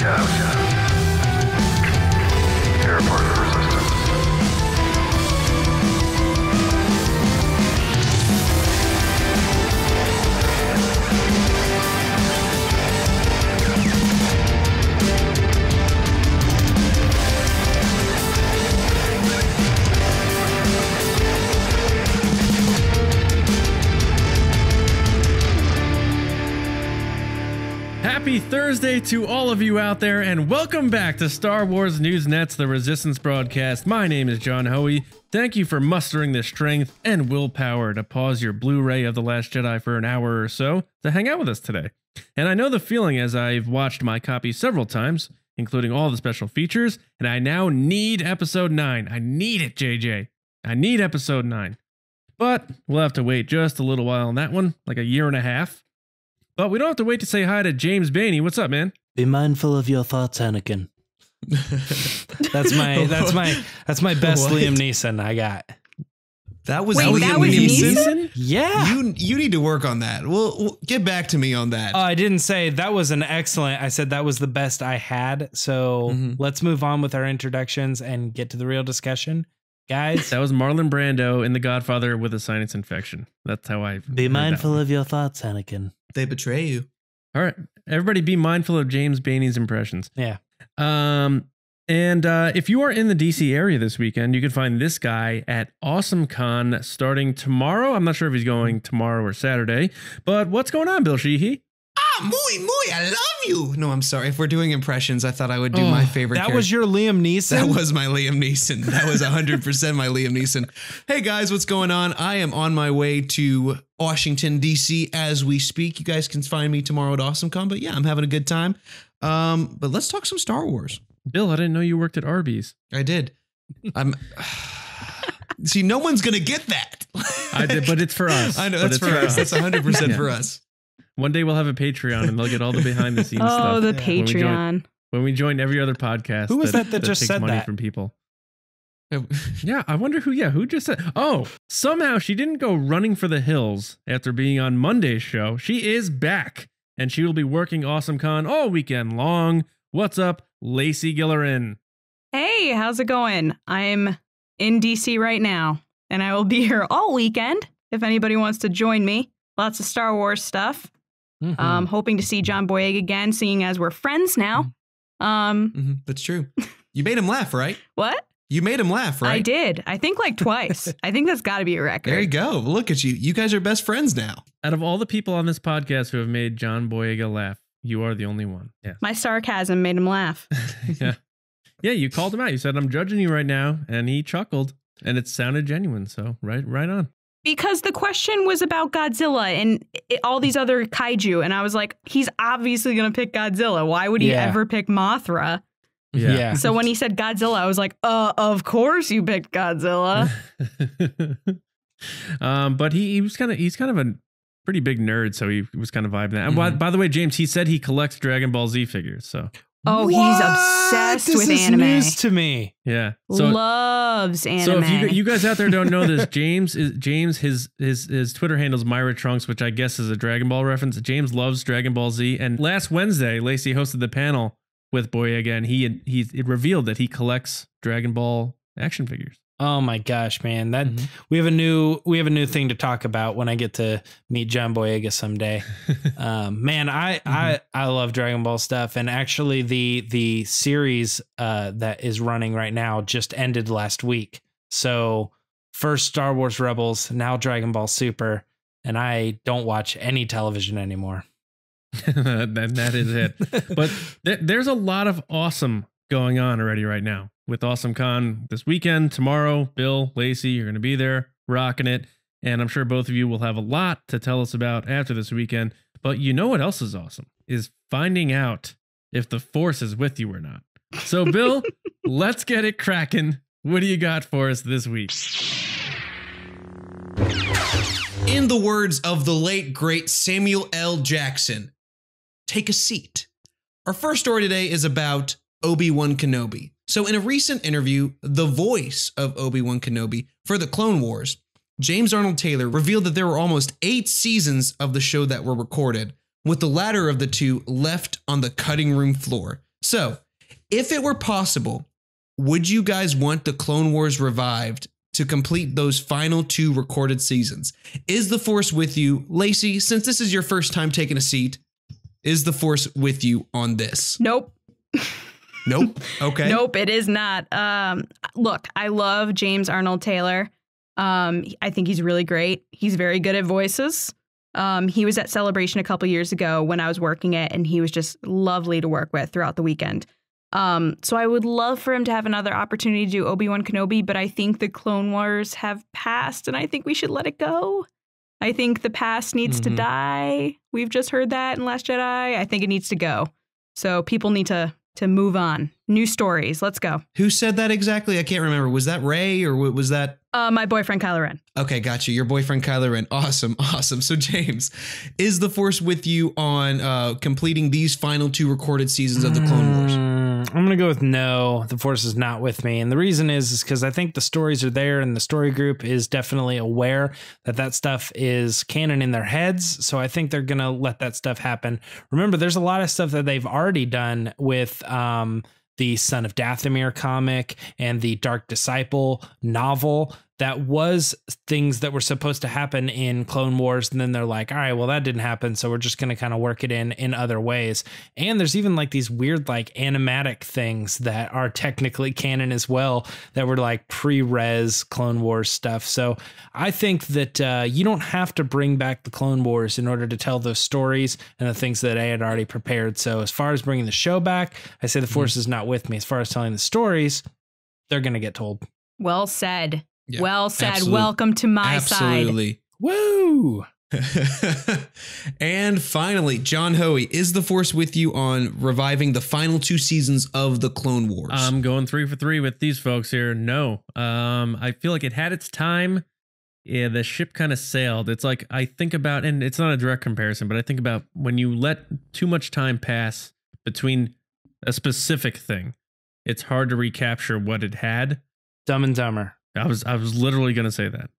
You're a part of the resistance. Happy Thursday to all of you out there, and welcome back to Star Wars Newsnet's The Resistance Broadcast. My name is John Hoey. Thank you for mustering the strength and willpower to pause your Blu-ray of The Last Jedi for an hour or so to hang out with us today. And I know the feeling as I've watched my copy several times, including all the special features, and I now need Episode 9. I need it, JJ. I need Episode 9. But we'll have to wait just a little while on that one, like a year and a half. But we don't have to wait to say hi to James Baney. What's up, man? Be mindful of your thoughts, Anakin. That's my best What? Liam Neeson I got. That was Wait, Liam that was Neeson? Yeah. You need to work on that. We'll get back to me on that. I didn't say that was an excellent. I said that was the best I had. So let's move on with our introductions and get to the real discussion. Guys, That was Marlon Brando in The Godfather with a sinus infection. That's how I be mindful of your thoughts, Anakin. They betray you. All right, everybody, be mindful of James Baney's impressions. Yeah. And if you are in the DC area this weekend, you can find this guy at AwesomeCon starting tomorrow. I'm not sure if he's going tomorrow or Saturday, but what's going on, Bill Sheehy? Muy, I love you. No, I'm sorry. If we're doing impressions, I thought I would do my favorite That character. was your Liam Neeson? That was my Liam Neeson. That was 100% my Liam Neeson. Hey guys, what's going on? I am on my way to Washington, D.C. as we speak. You guys can find me tomorrow at AwesomeCon, but yeah, I'm having a good time. But let's talk some Star Wars. Bill, I didn't know you worked at Arby's. I did. See, no one's going to get that. I did, but it's for us. I know, But that's it's for us. That's 100% for us. One day we'll have a Patreon and they'll get all the behind the scenes stuff. Oh, the when we join- Patreon. When we join every other podcast. Who was that just takes said money that? from people. Yeah, I wonder who just said. Oh, somehow she didn't go running for the hills after being on Monday's show. She is back and she will be working AwesomeCon all weekend long. What's up, Lacey Gillerin? Hey, how's it going? I'm in DC right now, and I will be here all weekend if anybody wants to join me. Lots of Star Wars stuff. Hoping to see John Boyega again, seeing as we're friends now. That's true. You made him laugh, right? What? You made him laugh, right? I did. I think like twice. I think that's got to be a record. There you go. Look at you. You guys are best friends now. Out of all the people on this podcast who have made John Boyega laugh, you are the only one. Yeah. My sarcasm made him laugh. Yeah. Yeah, you called him out. You said, I'm judging you right now. And he chuckled and it sounded genuine. So right on. Because the question was about Godzilla and all these other kaiju. And I was like, he's obviously going to pick Godzilla. Why would he ever pick Mothra? Yeah. So when he said Godzilla, I was like, of course you picked Godzilla. But he's kind of a pretty big nerd, so he was kind of vibing that. And by the way, James, he said he collects Dragon Ball Z figures. So he's obsessed with anime. This is news to me. yeah, so Loves anime. so if you guys out there don't know this, James his Twitter handle is Myra Trunks, which I guess is a Dragon Ball reference. James loves Dragon Ball Z, and last Wednesday, Lacey hosted the panel with Boyega, and it revealed that he collects Dragon Ball action figures. Oh my gosh, man! We have a new thing to talk about when I get to meet John Boyega someday. Man, I love Dragon Ball stuff, and actually the series that is running right now just ended last week. So first Star Wars Rebels, now Dragon Ball Super, and I don't watch any television anymore. that is it. But there's a lot of awesome going on already right now with AwesomeCon this weekend. Tomorrow, Bill, Lacey, you're going to be there rocking it. And I'm sure both of you will have a lot to tell us about after this weekend. But you know what else is awesome? Is finding out if the Force is with you or not. So, Bill, let's get it cracking. What do you got for us this week? In the words of the late, great Samuel L. Jackson, take a seat. Our first story today is about Obi-Wan Kenobi. So in a recent interview, the voice of Obi-Wan Kenobi for the Clone Wars, James Arnold Taylor, revealed that there were almost 8 seasons of the show that were recorded, with the latter of the two left on the cutting room floor. So, if it were possible, would you guys want the Clone Wars revived to complete those final 2 recorded seasons? Is the Force with you? Lacey, since this is your first time taking a seat, is the Force with you on this? Nope. Nope. Okay. Nope, it is not. Look, I love James Arnold Taylor. I think he's really great. He's very good at voices. He was at Celebration a couple years ago when I was working it, and he was just lovely to work with throughout the weekend. So I would love for him to have another opportunity to do Obi-Wan Kenobi, but I think the Clone Wars have passed, and I think we should let it go. I think the past needs to die. We've just heard that in Last Jedi. I think it needs to go. So people need to move on. New stories. Let's go. Who said that exactly? I can't remember. Was that Ray or was that? My boyfriend, Kylo Ren. Okay, gotcha. Your boyfriend, Kylo Ren. Awesome. Awesome. So, James, is the Force with you on completing these final 2 recorded seasons of the Clone Wars? I'm going to go with no, the Force is not with me. And the reason is because I think the stories are there and the story group is definitely aware that that stuff is canon in their heads. So I think they're going to let that stuff happen. Remember, there's a lot of stuff that they've already done with the Son of Dathomir comic and the Dark Disciple novel that was things that were supposed to happen in Clone Wars. And then they're like, all right, well, that didn't happen. So we're just going to kind of work it in other ways. And there's even like these weird, like animatic things that are technically canon as well, that were like pre-res Clone Wars stuff. So I think that you don't have to bring back the Clone Wars in order to tell those stories and the things that I had already prepared. So as far as bringing the show back, I say the Force is not with me. As far as telling the stories, they're going to get told. Well said. Yeah, well said. absolutely. Welcome to my Absolutely. side. Woo! And finally, John Hoey, is the Force with you on reviving the final 2 seasons of the Clone Wars? I'm going 3 for 3 with these folks here. No. I feel like it had its time. Yeah, the ship kind of sailed. It's like I think about, and it's not a direct comparison, but I think about when you let too much time pass between a specific thing, it's hard to recapture what it had. Dumb and Dumber. I was literally going to say that.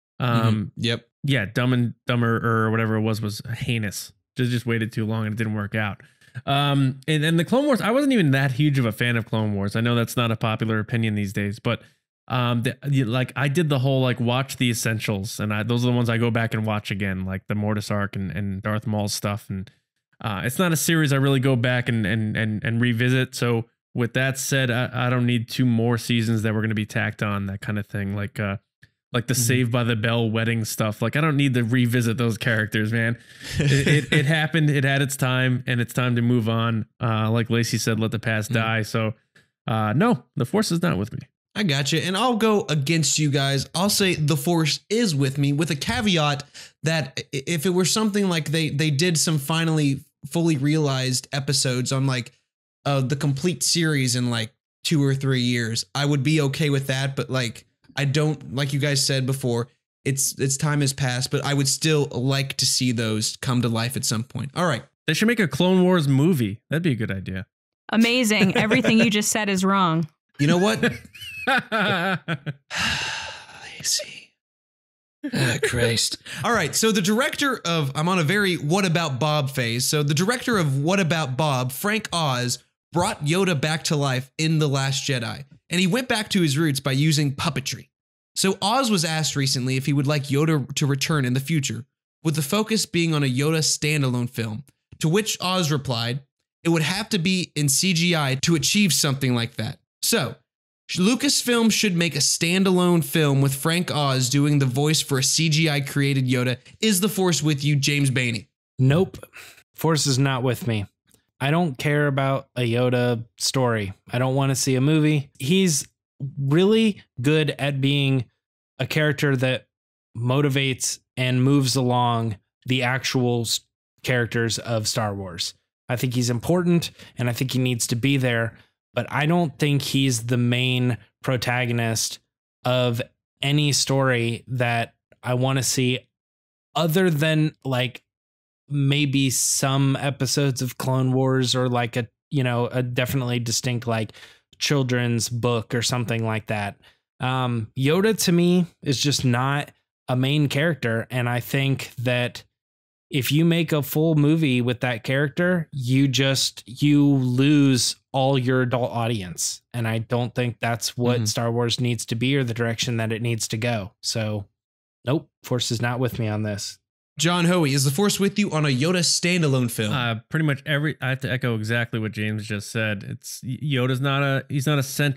Yep. Yeah, Dumb and Dumber or whatever it was heinous. Just waited too long and it didn't work out. And the Clone Wars, I wasn't even that huge of a fan of Clone Wars. I know that's not a popular opinion these days, but like I did the whole like watch the essentials, and those are the ones I go back and watch again, like the Mortis arc and Darth Maul's stuff. And it's not a series I really go back and revisit. So with that said, I don't need 2 more seasons that were going to be tacked on, that kind of thing. Like the Saved by the Bell wedding stuff. Like I don't need to revisit those characters, man. It happened. It had its time, and it's time to move on. Like Lacey said, let the past die. So no, the Force is not with me. I got you. And I'll go against you guys. I'll say the Force is with me, with a caveat that if it were something like they did some finally fully realized episodes on like the complete series in like 2 or 3 years, I would be okay with that. But like, I don't, like you guys said before, its time has passed, but I would still like to see those come to life at some point. All right. They should make a Clone Wars movie. That'd be a good idea. Amazing. Everything you just said is wrong. You know what? Lazy. Ah, Christ. All right. So the director of, I'm on a very What About Bob phase. So the director of What About Bob, Frank Oz, brought Yoda back to life in The Last Jedi. And he went back to his roots by using puppetry. So Oz was asked recently if he would like Yoda to return in the future, with the focus being on a Yoda standalone film, to which Oz replied, it would have to be in CGI to achieve something like that. So Lucasfilm should make a standalone film with Frank Oz doing the voice for a CGI created Yoda. Is the Force with you, James Baney? Nope. Force is not with me. I don't care about a Yoda story. I don't want to see a movie. He's really good at being a character that motivates and moves along the actual characters of Star Wars. I think he's important and I think he needs to be there, but I don't think he's the main protagonist of any story that I want to see, other than like maybe some episodes of Clone Wars or like a definitely distinct like children's book or something like that. Yoda to me is just not a main character. And I think that if you make a full movie with that character, you lose all your adult audience. And I don't think that's what Star Wars needs to be or the direction that it needs to go. So nope, Force is not with me on this. John Hoey, is the Force with you on a Yoda standalone film? Pretty much I have to echo exactly what James just said. It's Yoda's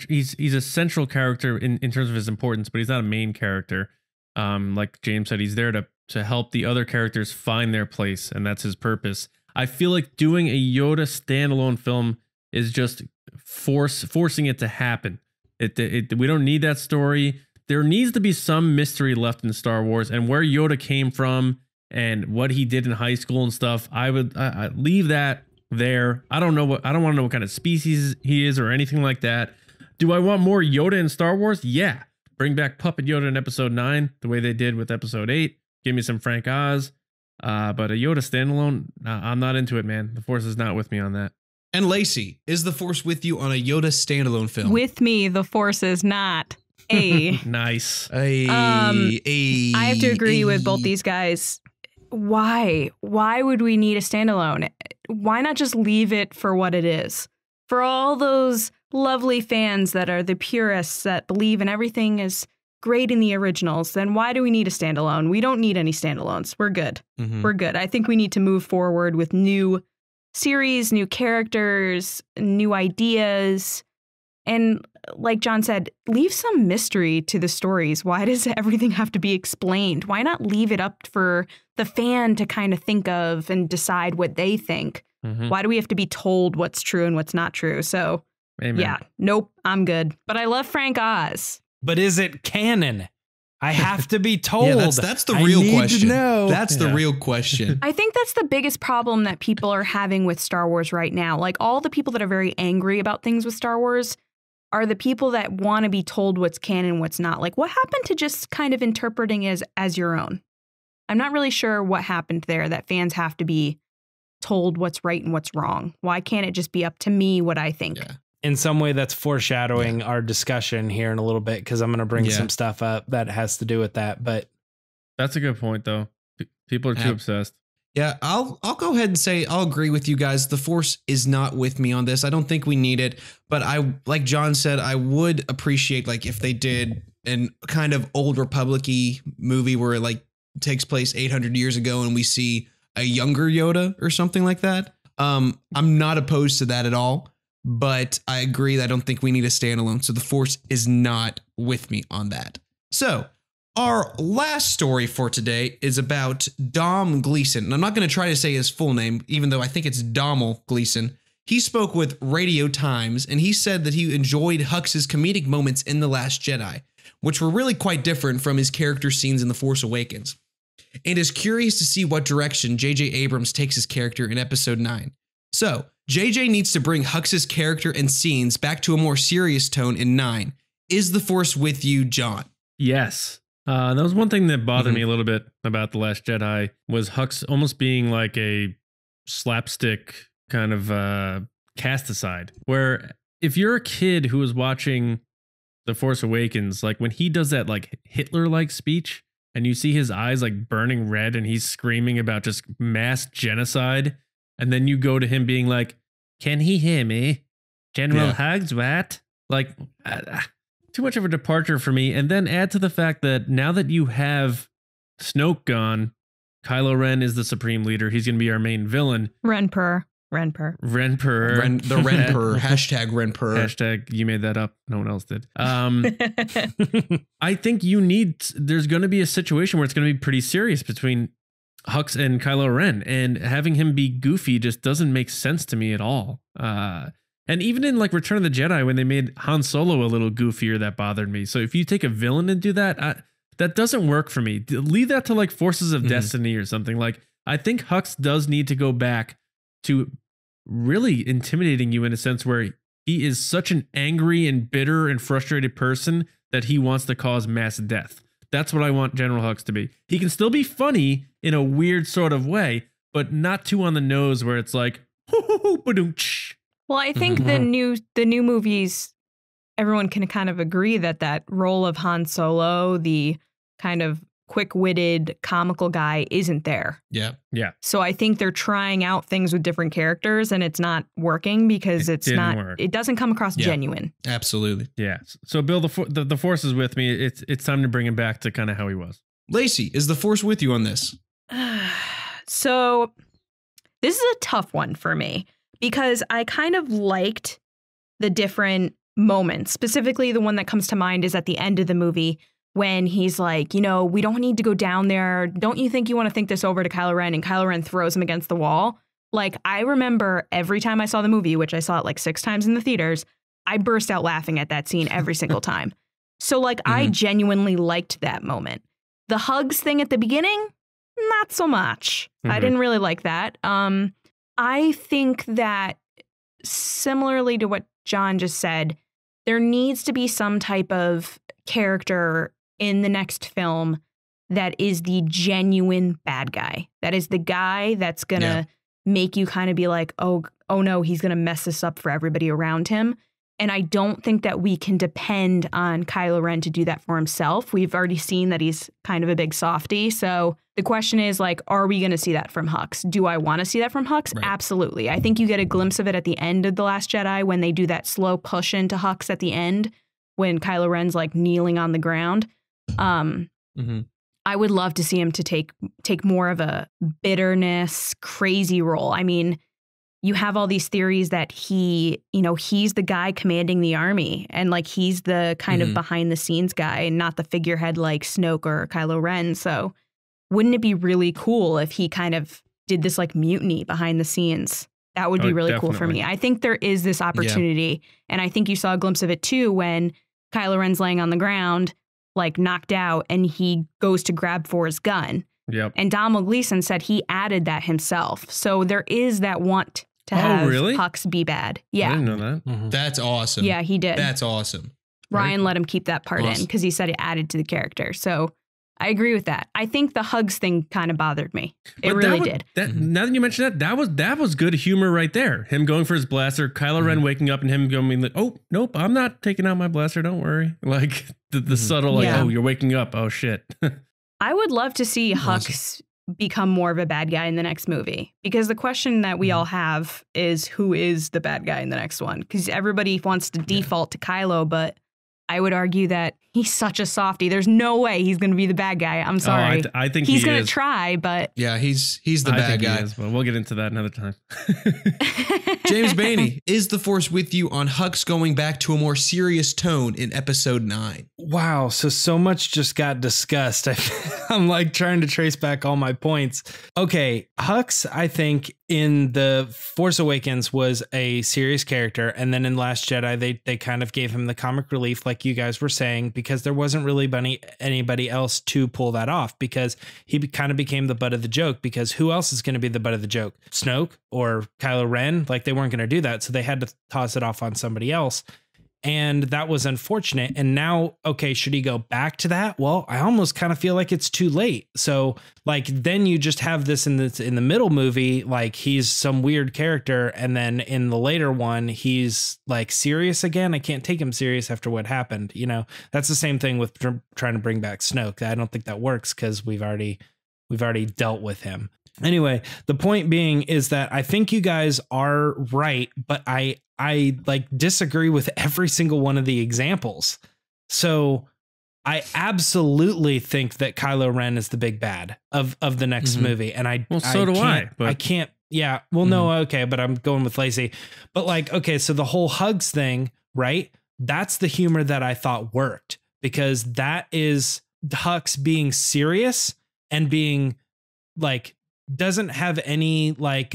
he's a central character in terms of his importance, but he's not a main character. Like James said, he's there to help the other characters find their place, and that's his purpose. I feel like doing a Yoda standalone film is just forcing it to happen. We don't need that story. There needs to be some mystery left in Star Wars, and where Yoda came from and what he did in high school and stuff. I leave that there. I don't want to know what kind of species he is or anything like that. Do I want more Yoda in Star Wars? Yeah. Bring back Puppet Yoda in Episode 9, the way they did with Episode 8. Give me some Frank Oz. But a Yoda standalone, I'm not into it, man. The Force is not with me on that. And Lacey, is the Force with you on a Yoda standalone film? With me, the Force is not. Nice. I have to agree with both these guys. Why would we need a standalone? Why not just leave it for what it is? For all those lovely fans that are the purists that believe in everything is great in the originals, then why do we need a standalone? We don't need any standalones. We're good. We're good. I think we need to move forward with new series, new characters, new ideas. And like John said, leave some mystery to the stories. Why does everything have to be explained? Why not leave it up for the fan to kind of think of and decide what they think? Why do we have to be told what's true and what's not true? So, Amen. Yeah, nope, I'm good. But I love Frank Oz. But is it canon? I have to be told. Yeah, that's the real question. That's the Yeah. real question. I think that's the biggest problem that people are having with Star Wars right now. Like all the people that are very angry about things with Star Wars are the people that want to be told what's canon, what's not. Like what happened to just kind of interpreting as your own? I'm not really sure what happened there, that fans have to be told what's right and what's wrong. Why can't it just be up to me what I think? Yeah. In some way, that's foreshadowing our discussion here in a little bit, because I'm going to bring some stuff up that has to do with that. But That's a good point, though. People are too obsessed. Yeah, I'll go ahead and say I'll agree with you guys. The Force is not with me on this. I don't think we need it, but I, like John said, I would appreciate like if they did an kind of old Republic-y movie where it like takes place 800 years ago and we see a younger Yoda or something like that. I'm not opposed to that at all, but I agree that I don't think we need a standalone. So the Force is not with me on that. So our last story for today is about Dom Gleason. And I'm not going to try to say his full name, even though I think it's Domhnall Gleason. He spoke with Radio Times, and he said that he enjoyed Hux's comedic moments in The Last Jedi, which were really quite different from his character scenes in The Force Awakens, and is curious to see what direction J.J. Abrams takes his character in Episode 9. So, J.J. needs to bring Hux's character and scenes back to a more serious tone in 9. Is the Force with you, John? Yes. That was one thing that bothered me a little bit about The Last Jedi, was Hux almost being like a slapstick kind of cast aside, where if you're a kid who was watching The Force Awakens, like when he does that like Hitler-like speech and you see his eyes like burning red and he's screaming about just mass genocide, and then you go to him being like, can he hear me? General Hux, what? Like, too much of a departure for me. And then add to the fact that now that you have Snoke gone, Kylo Ren is the supreme leader. He's going to be our main villain. Renper. The Renper. Hashtag Renper. Hashtag you made that up. No one else did. I think there's going to be a situation where it's going to be pretty serious between Hux and Kylo Ren, and having him be goofy just doesn't make sense to me at all. And even in like Return of the Jedi, when they made Han Solo a little goofier, that bothered me. So if you take a villain and do that, that doesn't work for me. Leave that to like Forces of Destiny or something. Like, I think Hux does need to go back to really intimidating you in a sense where he is such an angry and bitter and frustrated person that he wants to cause mass death. That's what I want General Hux to be. He can still be funny in a weird sort of way, but not too on the nose where it's like, Well, I think the new movies, everyone can kind of agree that role of Han Solo, the kind of quick-witted, comical guy isn't there. Yeah. Yeah. So I think they're trying out things with different characters and it's not working because It didn't work. it doesn't come across genuine. Absolutely. Yeah. So Bill, the Force is with me. It's time to bring him back to kind of how he was. Lacey, is the Force with you on this? So this is a tough one for me because I kind of liked the different moments. Specifically, the one that comes to mind is at the end of the movie when he's like, you know, we don't need to go down there. Don't you think you want to think this over to Kylo Ren? And Kylo Ren throws him against the wall. Like, I remember every time I saw the movie, which I saw it like 6 times in the theaters, I burst out laughing at that scene every single time. So, like, I genuinely liked that moment. The hugs thing at the beginning, not so much. I didn't really like that. I think that similarly to what John just said, there needs to be some type of character in the next film that is the genuine bad guy. That is the guy that's going to make you kind of be like, oh no, he's going to mess this up for everybody around him. And I don't think that we can depend on Kylo Ren to do that for himself. We've already seen that he's kind of a big softy. So the question is, like, are we going to see that from Hux? Do I want to see that from Hux? Right. Absolutely. I think you get a glimpse of it at the end of The Last Jedi when they do that slow push into Hux at the end when Kylo Ren's like kneeling on the ground. I would love to see him to take more of a bitterness, crazy role. I mean, you have all these theories that he's the guy commanding the army and like he's the kind of behind the scenes guy and not the figurehead like Snoke or Kylo Ren. So wouldn't it be really cool if he kind of did this like mutiny behind the scenes? That would be really cool for me. I think there is this opportunity. And I think you saw a glimpse of it too when Kylo Ren's laying on the ground, like knocked out, and he goes to grab for his gun. Yep. And Donald Gleason said he added that himself. So there is that want to have Hux be bad. Yeah. I didn't know that. That's awesome. Yeah, he did. That's awesome. Ryan let him keep that part in because he said it added to the character. So I agree with that. I think the hugs thing kind of bothered me. It really did. Now that you mention that was good humor right there. Him going for his blaster, Kylo Ren waking up and him going like, oh, nope, I'm not taking out my blaster. Don't worry. Like the subtle, like, oh, you're waking up. Oh, shit. I would love to see Hux become more of a bad guy in the next movie, because the question that we all have is who is the bad guy in the next one? Because everybody wants to default to Kylo, but I would argue that he's such a softie. There's no way he's going to be the bad guy. I'm sorry. I think he's going to try, but yeah, he's the bad guy. But we'll get into that another time. James Bainey, is the Force with you on Hux going back to a more serious tone in Episode 9? Wow, so much just got discussed. I'm like trying to trace back all my points. Okay, Hux, I think in The Force Awakens was a serious character, and then in Last Jedi they kind of gave him the comic relief, like you guys were saying, because there wasn't really anybody else to pull that off, because he kind of became the butt of the joke, because who else is going to be the butt of the joke? Snoke or Kylo Ren? Like, they weren't going to do that, so they had to toss it off on somebody else. And that was unfortunate. And now, okay, should he go back to that? Well, I almost kind of feel like it's too late. So like, then you just have this in the middle movie, like he's some weird character. And then in the later one, he's like serious again. I can't take him serious after what happened. You know, that's the same thing with trying to bring back Snoke. I don't think that works because we've already dealt with him. Anyway, the point being is that I think you guys are right, but I like disagree with every single one of the examples. So I absolutely think that Kylo Ren is the big bad of the next movie. And so do I. But I can't. Yeah. Well, no. Okay. But I'm going with Lacey. But like, okay. So the whole hugs thing, right? That's the humor that I thought worked, because that is Hux being serious and being like, doesn't have any like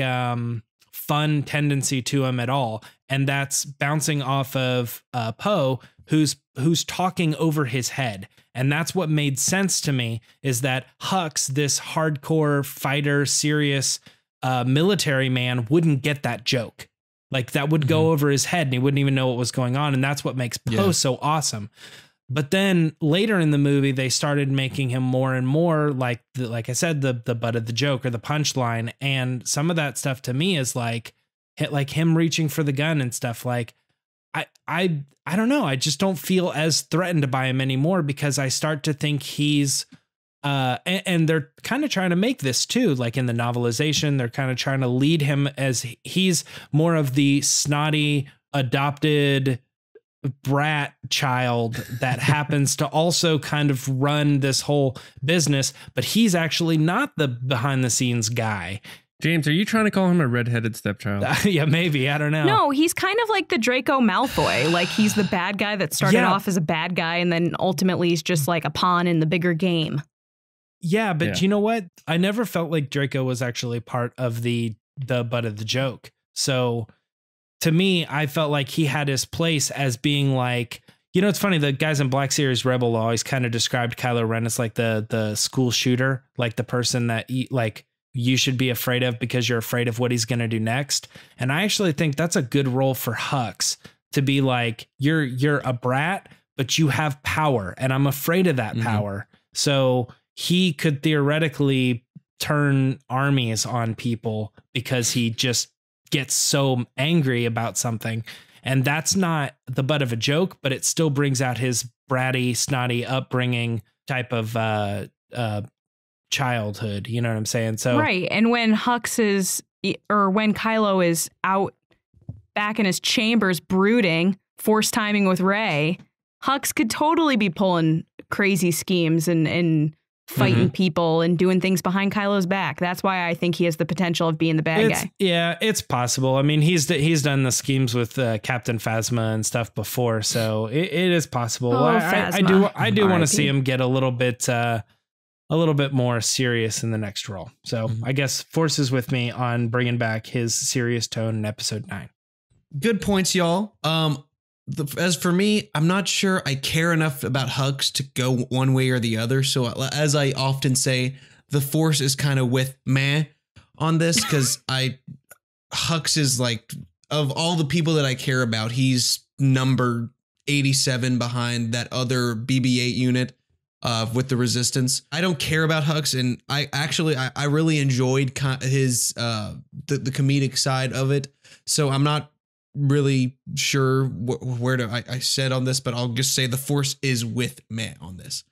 fun tendency to him at all, and that's bouncing off of Poe, who's talking over his head. And that's what made sense to me, is that Hux, this hardcore fighter, serious military man, wouldn't get that joke. Like, that would go over his head and he wouldn't even know what was going on, and that's what makes Poe so awesome. But then later in the movie, they started making him more and more like I said, the butt of the joke or the punchline. And some of that stuff to me is like him reaching for the gun and stuff. Like, I don't know. I just don't feel as threatened by him anymore, because I start to think he's And they're kind of trying to make this too, like in the novelization, they're kind of trying to lead him as he's more of the snotty adopted brat child that happens to also kind of run this whole business, but he's actually not the behind the scenes guy. James, are you trying to call him a redheaded stepchild? Yeah, maybe. I don't know. No, he's kind of like the Draco Malfoy. Like he's the bad guy that started off as a bad guy and then ultimately he's just like a pawn in the bigger game. Yeah, but you know what? I never felt like Draco was actually part of the butt of the joke. So to me, I felt like he had his place as being like, you know, it's funny. The guys in Black Series Rebel always kind of described Kylo Ren as like the school shooter, like the person that you should be afraid of because you're afraid of what he's going to do next. And I actually think that's a good role for Hux to be like, you're a brat, but you have power and I'm afraid of that power. So he could theoretically turn armies on people because he just gets so angry about something. And that's not the butt of a joke, but it still brings out his bratty, snotty upbringing type of childhood. You know what I'm saying? So right. And when when Kylo is out back in his chambers brooding, force timing with Rey, Hux could totally be pulling crazy schemes and fighting people and doing things behind Kylo's back. That's why I think he has the potential of being the bad guy. Yeah, it's possible. I mean, he's done the schemes with Captain Phasma and stuff before, so it is possible. I do want to see him get a little bit more serious in the next role. So I guess Force is with me on bringing back his serious tone in episode 9. Good points, y'all. As for me, I'm not sure I care enough about Hux to go one way or the other. So as I often say, the Force is kind of with meh on this because Hux is like, of all the people that I care about, he's number 87 behind that other BB-8 unit with the Resistance. I don't care about Hux, and I really enjoyed his the comedic side of it. So I'm not really sure where to I said on this, but I'll just say the Force is with me on this.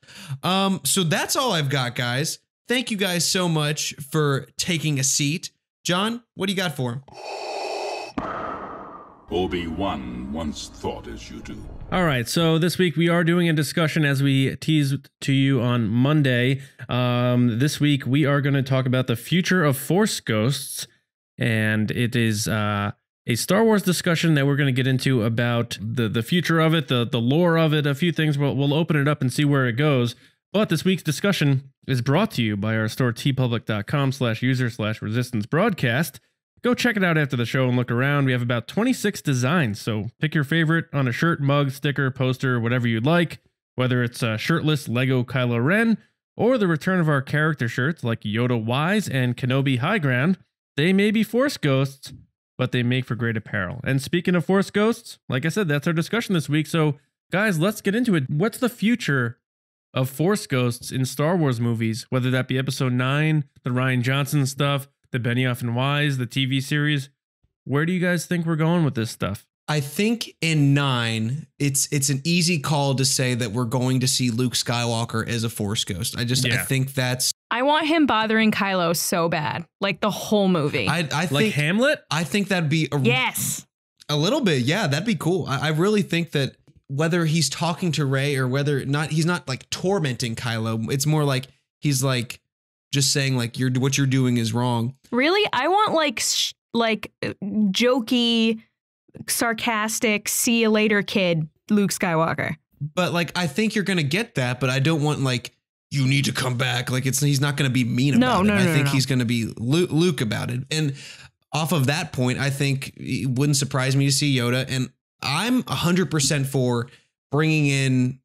So that's all I've got, guys. Thank you guys so much for taking a seat. John, what do you got for him? Obi-Wan once thought as you do. All right, so this week we are doing a discussion as we teased to you on Monday. This week we are going to talk about the future of Force ghosts, and it is a Star Wars discussion that we're going to get into about the future of it, the lore of it, a few things. We'll open it up and see where it goes. But this week's discussion is brought to you by our store, tpublic.com/user/resistance broadcast. Go check it out after the show and look around. We have about 26 designs, so pick your favorite on a shirt, mug, sticker, poster, whatever you'd like, whether it's a shirtless Lego Kylo Ren or the return of our character shirts like Yoda Wise and Kenobi High Ground. They may be Force ghosts, but they make for great apparel. And speaking of Force ghosts, like I said, that's our discussion this week. So guys, let's get into it. What's the future of Force ghosts in Star Wars movies, whether that be episode 9, the Rian Johnson stuff, the Benioff and Weiss, the TV series? Where do you guys think we're going with this stuff? I think in 9, it's an easy call to say that we're going to see Luke Skywalker as a Force ghost. I think that's... I want him bothering Kylo so bad, like the whole movie. I think, like Hamlet? I think that'd be a little bit. Yeah, that'd be cool. I really think that whether he's talking to Rey or whether not, he's not like tormenting Kylo. It's more like he's like just saying like what you're doing is wrong. Really? I want like jokey, sarcastic, see you later kid Luke Skywalker. But like I think you're going to get that, but I don't want like you need to come back. Like he's not going to be mean about it. I think he's going to be Luke about it. And off of that point, I think it wouldn't surprise me to see Yoda. And I'm 100% for bringing in,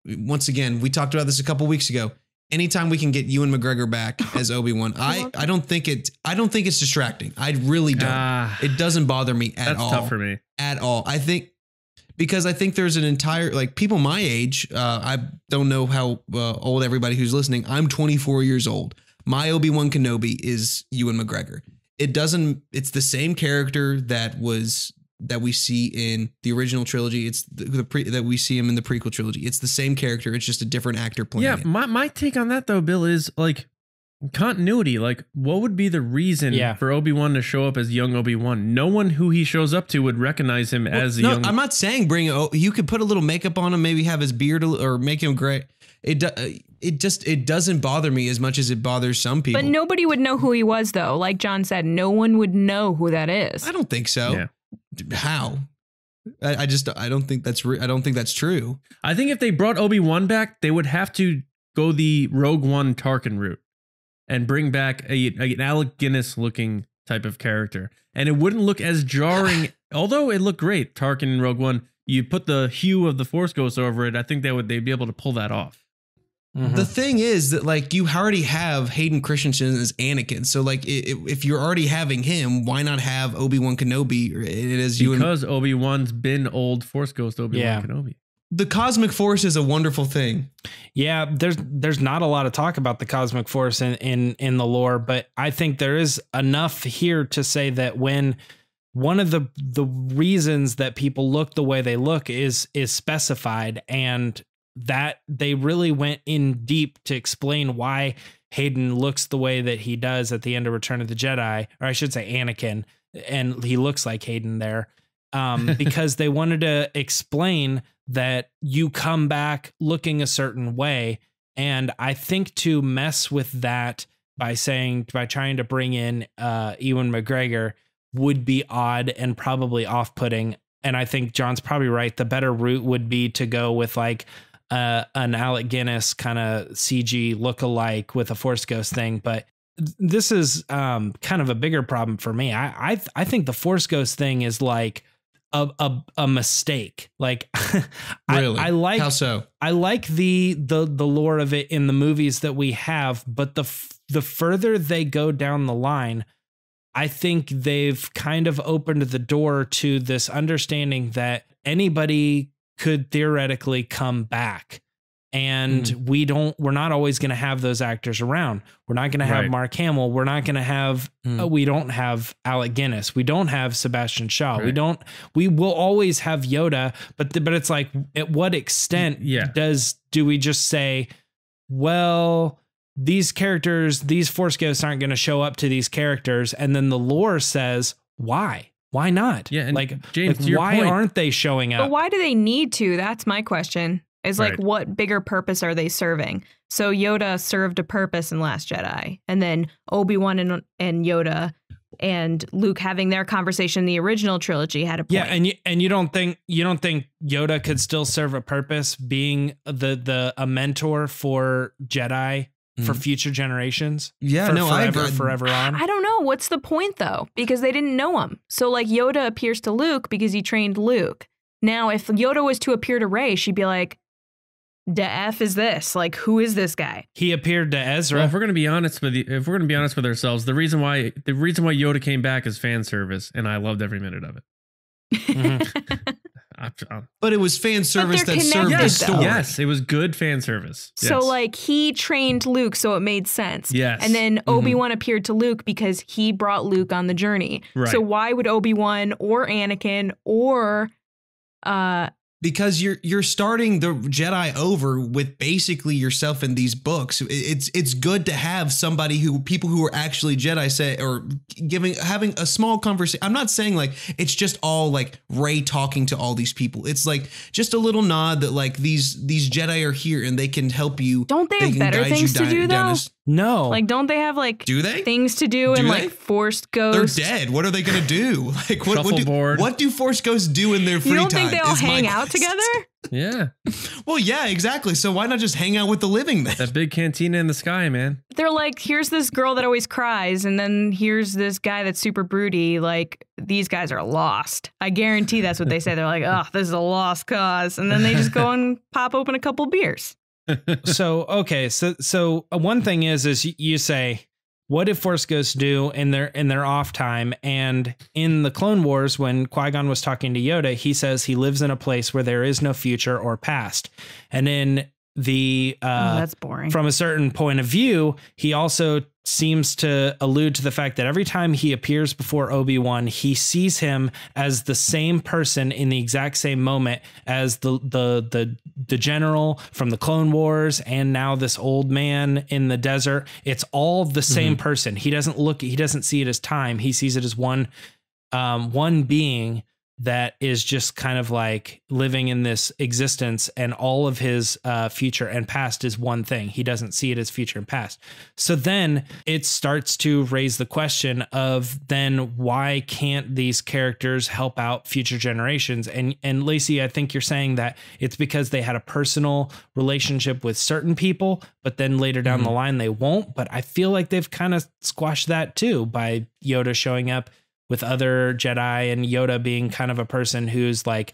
once again, we talked about this a couple weeks ago. Anytime we can get Ewan McGregor back as Obi-Wan, I don't think it's distracting. I really don't. It doesn't bother me at all. That's tough for me. At all. I think there's an entire, like people my age, I don't know how old everybody who's listening. I'm 24 years old. My Obi-Wan Kenobi is Ewan McGregor. It's the same character that was that we see in the original trilogy. It's that we see him in the prequel trilogy. It's the same character. It's just a different actor playing it. My take on that though, Bill, is like continuity. Like, what would be the reason for Obi-Wan to show up as young Obi-Wan? No one who he shows up to would recognize him as a young. I'm not saying you could put a little makeup on him, maybe have his beard or make him gray. It doesn't bother me as much as it bothers some people. But nobody would know who he was, though. Like John said, no one would know who that is. I don't think so. Yeah. How? I don't think that's true. I think if they brought Obi-Wan back, they would have to go the Rogue One Tarkin route and bring back an Alec Guinness looking type of character, and it wouldn't look as jarring. Although it looked great, Tarkin in Rogue One. You put the hue of the Force Ghost over it. I think they'd be able to pull that off. Mm-hmm. The thing is that like you already have Hayden Christensen as Anakin, so like if you're already having him, why not have Obi-Wan Kenobi? Because Obi-Wan's been old Force Ghost Obi-Wan Kenobi. The cosmic force is a wonderful thing. Yeah, there's not a lot of talk about the cosmic force in the lore, but I think there is enough here to say that when one of the reasons that people look the way they look is specified, and that they really went in deep to explain why Hayden looks the way that he does at the end of Return of the Jedi, or I should say Anakin, and he looks like Hayden there, because they wanted to explain that you come back looking a certain way. And I think to mess with that by trying to bring in Ewan McGregor would be odd and probably off-putting. And I think John's probably right. The better route would be to go with like an Alec Guinness kind of CG look-alike with a Force Ghost thing. But this is kind of a bigger problem for me. I think the Force Ghost thing is like a mistake. Like really? I like how so? I like the lore of it in the movies that we have, but the further they go down the line, I think they've kind of opened the door to this understanding that anybody could theoretically come back. And we're not always going to have those actors around. We're not going to have Mark Hamill. We're not going to have, we don't have Alec Guinness. We don't have Sebastian Shaw. Right. We will always have Yoda, but it's like, at what extent do we just say, well, these characters, these Force Ghosts aren't going to show up to these characters. And then the lore says, why not? Yeah. And like, James, why aren't they showing up? But why do they need to? That's my question. Is like, what bigger purpose are they serving? So Yoda served a purpose in Last Jedi, and then Obi-Wan and Yoda and Luke having their conversation in the original trilogy had a point. Yeah, and you don't think Yoda could still serve a purpose, being a mentor for Jedi for future generations? Yeah, forever on. I don't know. What's the point though? Because they didn't know him. So like Yoda appears to Luke because he trained Luke. Now, if Yoda was to appear to Rey, she'd be like, "The F is this? Like, who is this guy?" He appeared to Ezra. Well, if we're going to be honest with ourselves, the reason why Yoda came back is fan service, and I loved every minute of it. But it was fan service that served the story. Yes, it was good fan service. So like he trained Luke, so it made sense. Yes. And then Obi-Wan appeared to Luke because he brought Luke on the journey. Right. So why would Obi-Wan or Anakin or because you're starting the Jedi over with basically yourself in these books. It's good to have people who are actually Jedi say, or having a small conversation. I'm not saying like it's just all like Rey talking to all these people. It's like just a little nod that like these Jedi are here and they can help you. Don't they have better things to do though? No. Like, don't they have like things to do and like Forced Ghosts? They're dead. What are they going to do? Like Shuffleboard. What do Force Ghosts do in their free time? You don't think they all hang out together? Yeah. Well, yeah, exactly. So why not just hang out with the living then? That big cantina in the sky, man. They're like, here's this girl that always cries, and then here's this guy that's super broody. Like, these guys are lost. I guarantee that's what they say. They're like, oh, this is a lost cause. And then they just go and pop open a couple beers. So one thing is you say, what did Force Ghosts do in their off time? And in the Clone Wars, when Qui-Gon was talking to Yoda, he says he lives in a place where there is no future or past. And in the that's boring. From a certain point of view, he also seems to allude to the fact that every time he appears before Obi-Wan, he sees him as the same person in the exact same moment as the general from the Clone Wars, and now this old man in the desert. It's all the same person. He doesn't see it as time. He sees it as one being that is just kind of like living in this existence, and all of his future and past is one thing. He doesn't see it as future and past. So then it starts to raise the question of, then why can't these characters help out future generations? And Lacey, I think you're saying that it's because they had a personal relationship with certain people, but then later down the line they won't. But I feel like they've kind of squashed that too by Yoda showing up with other Jedi, and Yoda being kind of a person who's like,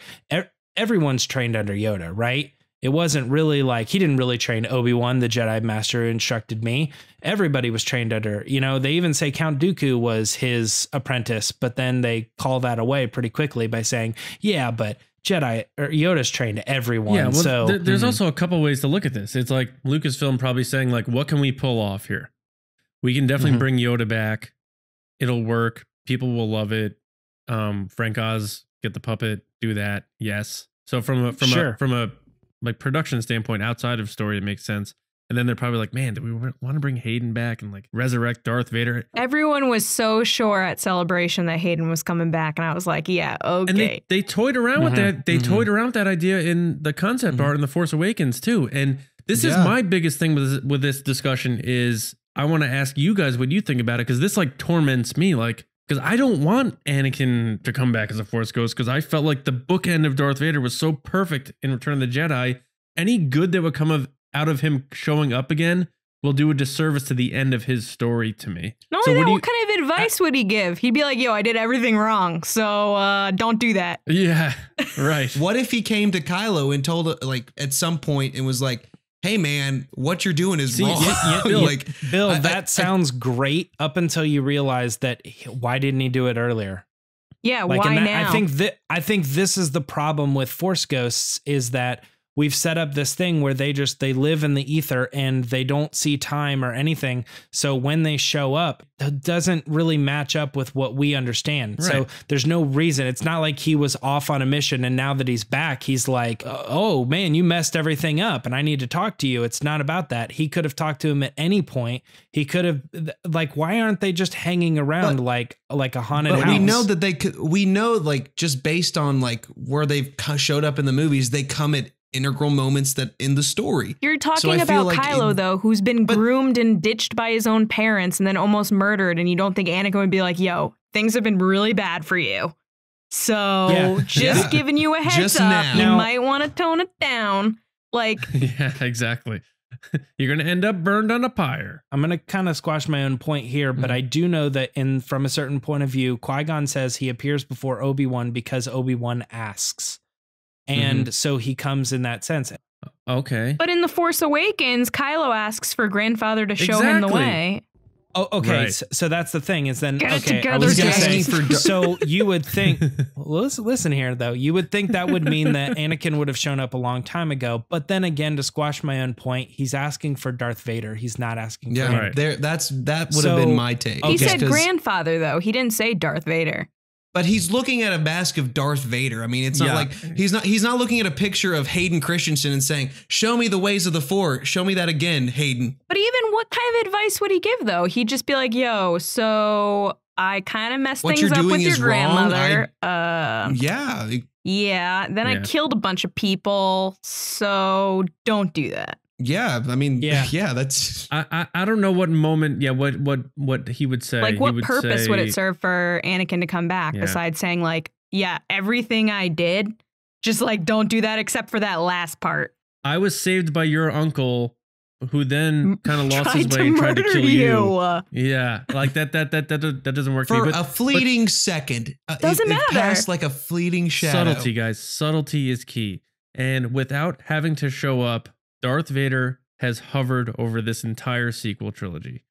everyone's trained under Yoda, right? It wasn't really like, he didn't really train Obi-Wan, the Jedi master who instructed me. Everybody was trained under, they even say Count Dooku was his apprentice, but then they call that away pretty quickly by saying, yeah, but Jedi or Yoda's trained everyone. Yeah, well, so there's also a couple ways to look at this. It's like Lucasfilm probably saying, like, what can we pull off here? We can definitely bring Yoda back. It'll work. People will love it. Frank Oz, get the puppet, do that. Yes. So from a like production standpoint, outside of story, it makes sense. And then they're probably like, man, do we want to bring Hayden back and like resurrect Darth Vader? Everyone was so sure at Celebration that Hayden was coming back, and I was like, yeah, okay. And they toyed around with that. They toyed around with that idea in the concept art in The Force Awakens too. And this is my biggest thing with this discussion is I want to ask you guys what you think about it, because this like torments me, like, because I don't want Anakin to come back as a Force ghost, because I felt like the bookend of Darth Vader was so perfect in Return of the Jedi. Any good that would come out of him showing up again will do a disservice to the end of his story to me. Not only that, what kind of advice would he give? He'd be like, yo, I did everything wrong, so don't do that. Yeah, right. What if he came to Kylo and told, like, at some point and was like, hey man, what you're doing is wrong. Bill, that sounds great up until you realize that why didn't he do it earlier? Yeah, like, why now? I think this is the problem with Force Ghosts, is that we've set up this thing where they live in the ether and they don't see time or anything. So when they show up, it doesn't really match up with what we understand. Right. So there's no reason. It's not like he was off on a mission and now that he's back, he's like, oh man, you messed everything up and I need to talk to you. It's not about that. He could have talked to him at any point. He could have, like, why aren't they just hanging around like a haunted house? We know that they could, we know, like, just based on like where they've showed up in the movies, they come at integral moments that in the story. You're talking about like Kylo, though, who's been groomed and ditched by his own parents and then almost murdered, and you don't think Anakin would be like, yo, things have been really bad for you. So just giving you a heads up, you might want to tone it down. Like, yeah, exactly. You're going to end up burned on a pyre. I'm going to kind of squash my own point here, but I do know that from a certain point of view, Qui-Gon says he appears before Obi-Wan because Obi-Wan asks. And so he comes in that sense. Okay. But in The Force Awakens, Kylo asks for grandfather to show him the way. Oh, okay. Right. So that's the thing is then, Get it okay, together, I was going to say, Jay. so you would think, listen here though, you would think that would mean that Anakin would have shown up a long time ago. But then again, to squash my own point, he's asking for Darth Vader. He's not asking for Anakin. That would have been my take. He said grandfather though. He didn't say Darth Vader. But he's looking at a mask of Darth Vader. I mean, it's not like he's not looking at a picture of Hayden Christensen and saying, show me the ways of the Force. Show me that again, Hayden. But even what kind of advice would he give, though? He'd just be like, yo, so I kind of messed things up with your grandmother. Yeah. Then I killed a bunch of people. So don't do that. Yeah, I mean, that's. I don't know what moment. Yeah, what he would say. Like, what purpose would it serve for Anakin to come back besides saying like, yeah, everything I did, just like don't do that except for that last part. I was saved by your uncle, who then kind of lost his way and tried to kill you. Yeah, like that doesn't work for a fleeting second. Doesn't matter. It passed like a fleeting shadow. Subtlety, guys. Subtlety is key, and without having to show up, Darth Vader has hovered over this entire sequel trilogy.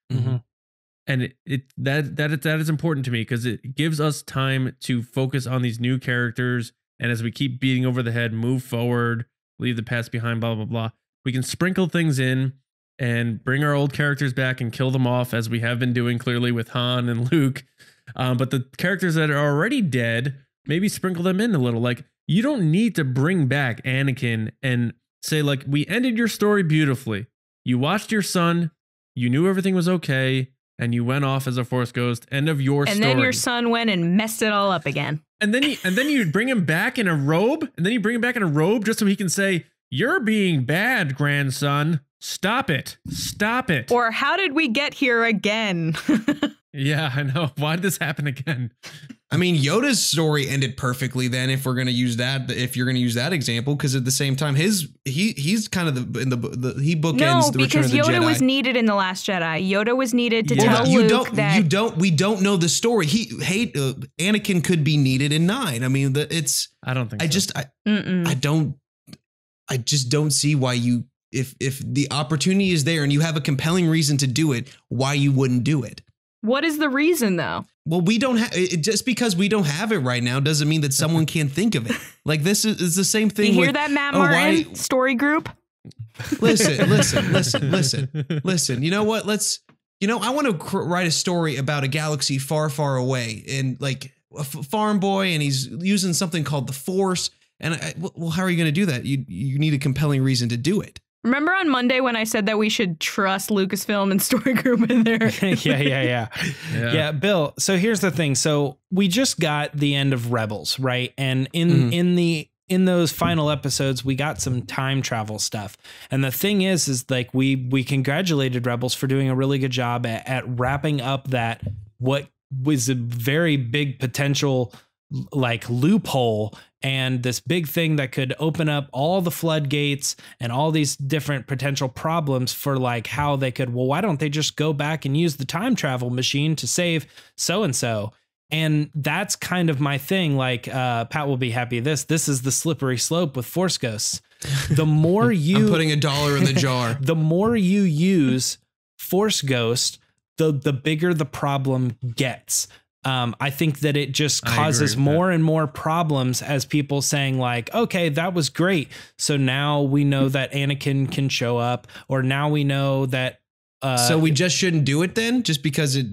And that is important to me because it gives us time to focus on these new characters. And as we keep beating over the head, move forward, leave the past behind, blah, blah, blah. We can sprinkle things in and bring our old characters back and kill them off, as we have been doing clearly with Han and Luke. But the characters that are already dead, maybe sprinkle them in a little. Like, you don't need to bring back Anakin and say, like, we ended your story beautifully. You watched your son, you knew everything was okay, and you went off as a Force ghost. End of your story. And then your son went and messed it all up again. And then you bring him back in a robe, just so he can say, "You're being bad, grandson. Stop it. Stop it." Or how did we get here again? Yeah, I know. Why did this happen again? I mean, Yoda's story ended perfectly then, if we're going to use that, if you're going to use that example, because at the same time, he's kind of he bookends the Return of the Jedi. No, because Yoda was needed in The Last Jedi. Yoda was needed to tell Luke that we don't know the story. Anakin could be needed in 9. I mean, I don't think I just don't see why if the opportunity is there and you have a compelling reason to do it, why you wouldn't do it. What is the reason, though? Well, we don't have it. Just because we don't have it right now doesn't mean that someone can't think of it. Like, this is the same thing. You hear that, Matt Martin? Story group? Listen. You know what? I want to write a story about a galaxy far, far away, and like a farm boy, and he's using something called the Force. And well, how are you going to do that? You need a compelling reason to do it. Remember on Monday when I said that we should trust Lucasfilm and Story Group in there? Yeah, Bill. So here's the thing. So we just got the end of Rebels, right? And in those final episodes, we got some time travel stuff. And the thing is like we congratulated Rebels for doing a really good job at wrapping up that what was a very big potential like loophole and this big thing that could open up all the floodgates and all these different potential problems for like how they could, well, why don't they just go back and use the time travel machine to save so-and-so? And that's kind of my thing. Like, Pat will be happy. This is the slippery slope with Force ghosts. The more I'm putting $1 in the jar. The more you use Force ghost, the bigger the problem gets. I think that it just causes more and more problems as people saying like, okay, that was great. So now we know that Anakin can show up, or now we know that. So we just shouldn't do it then, just because it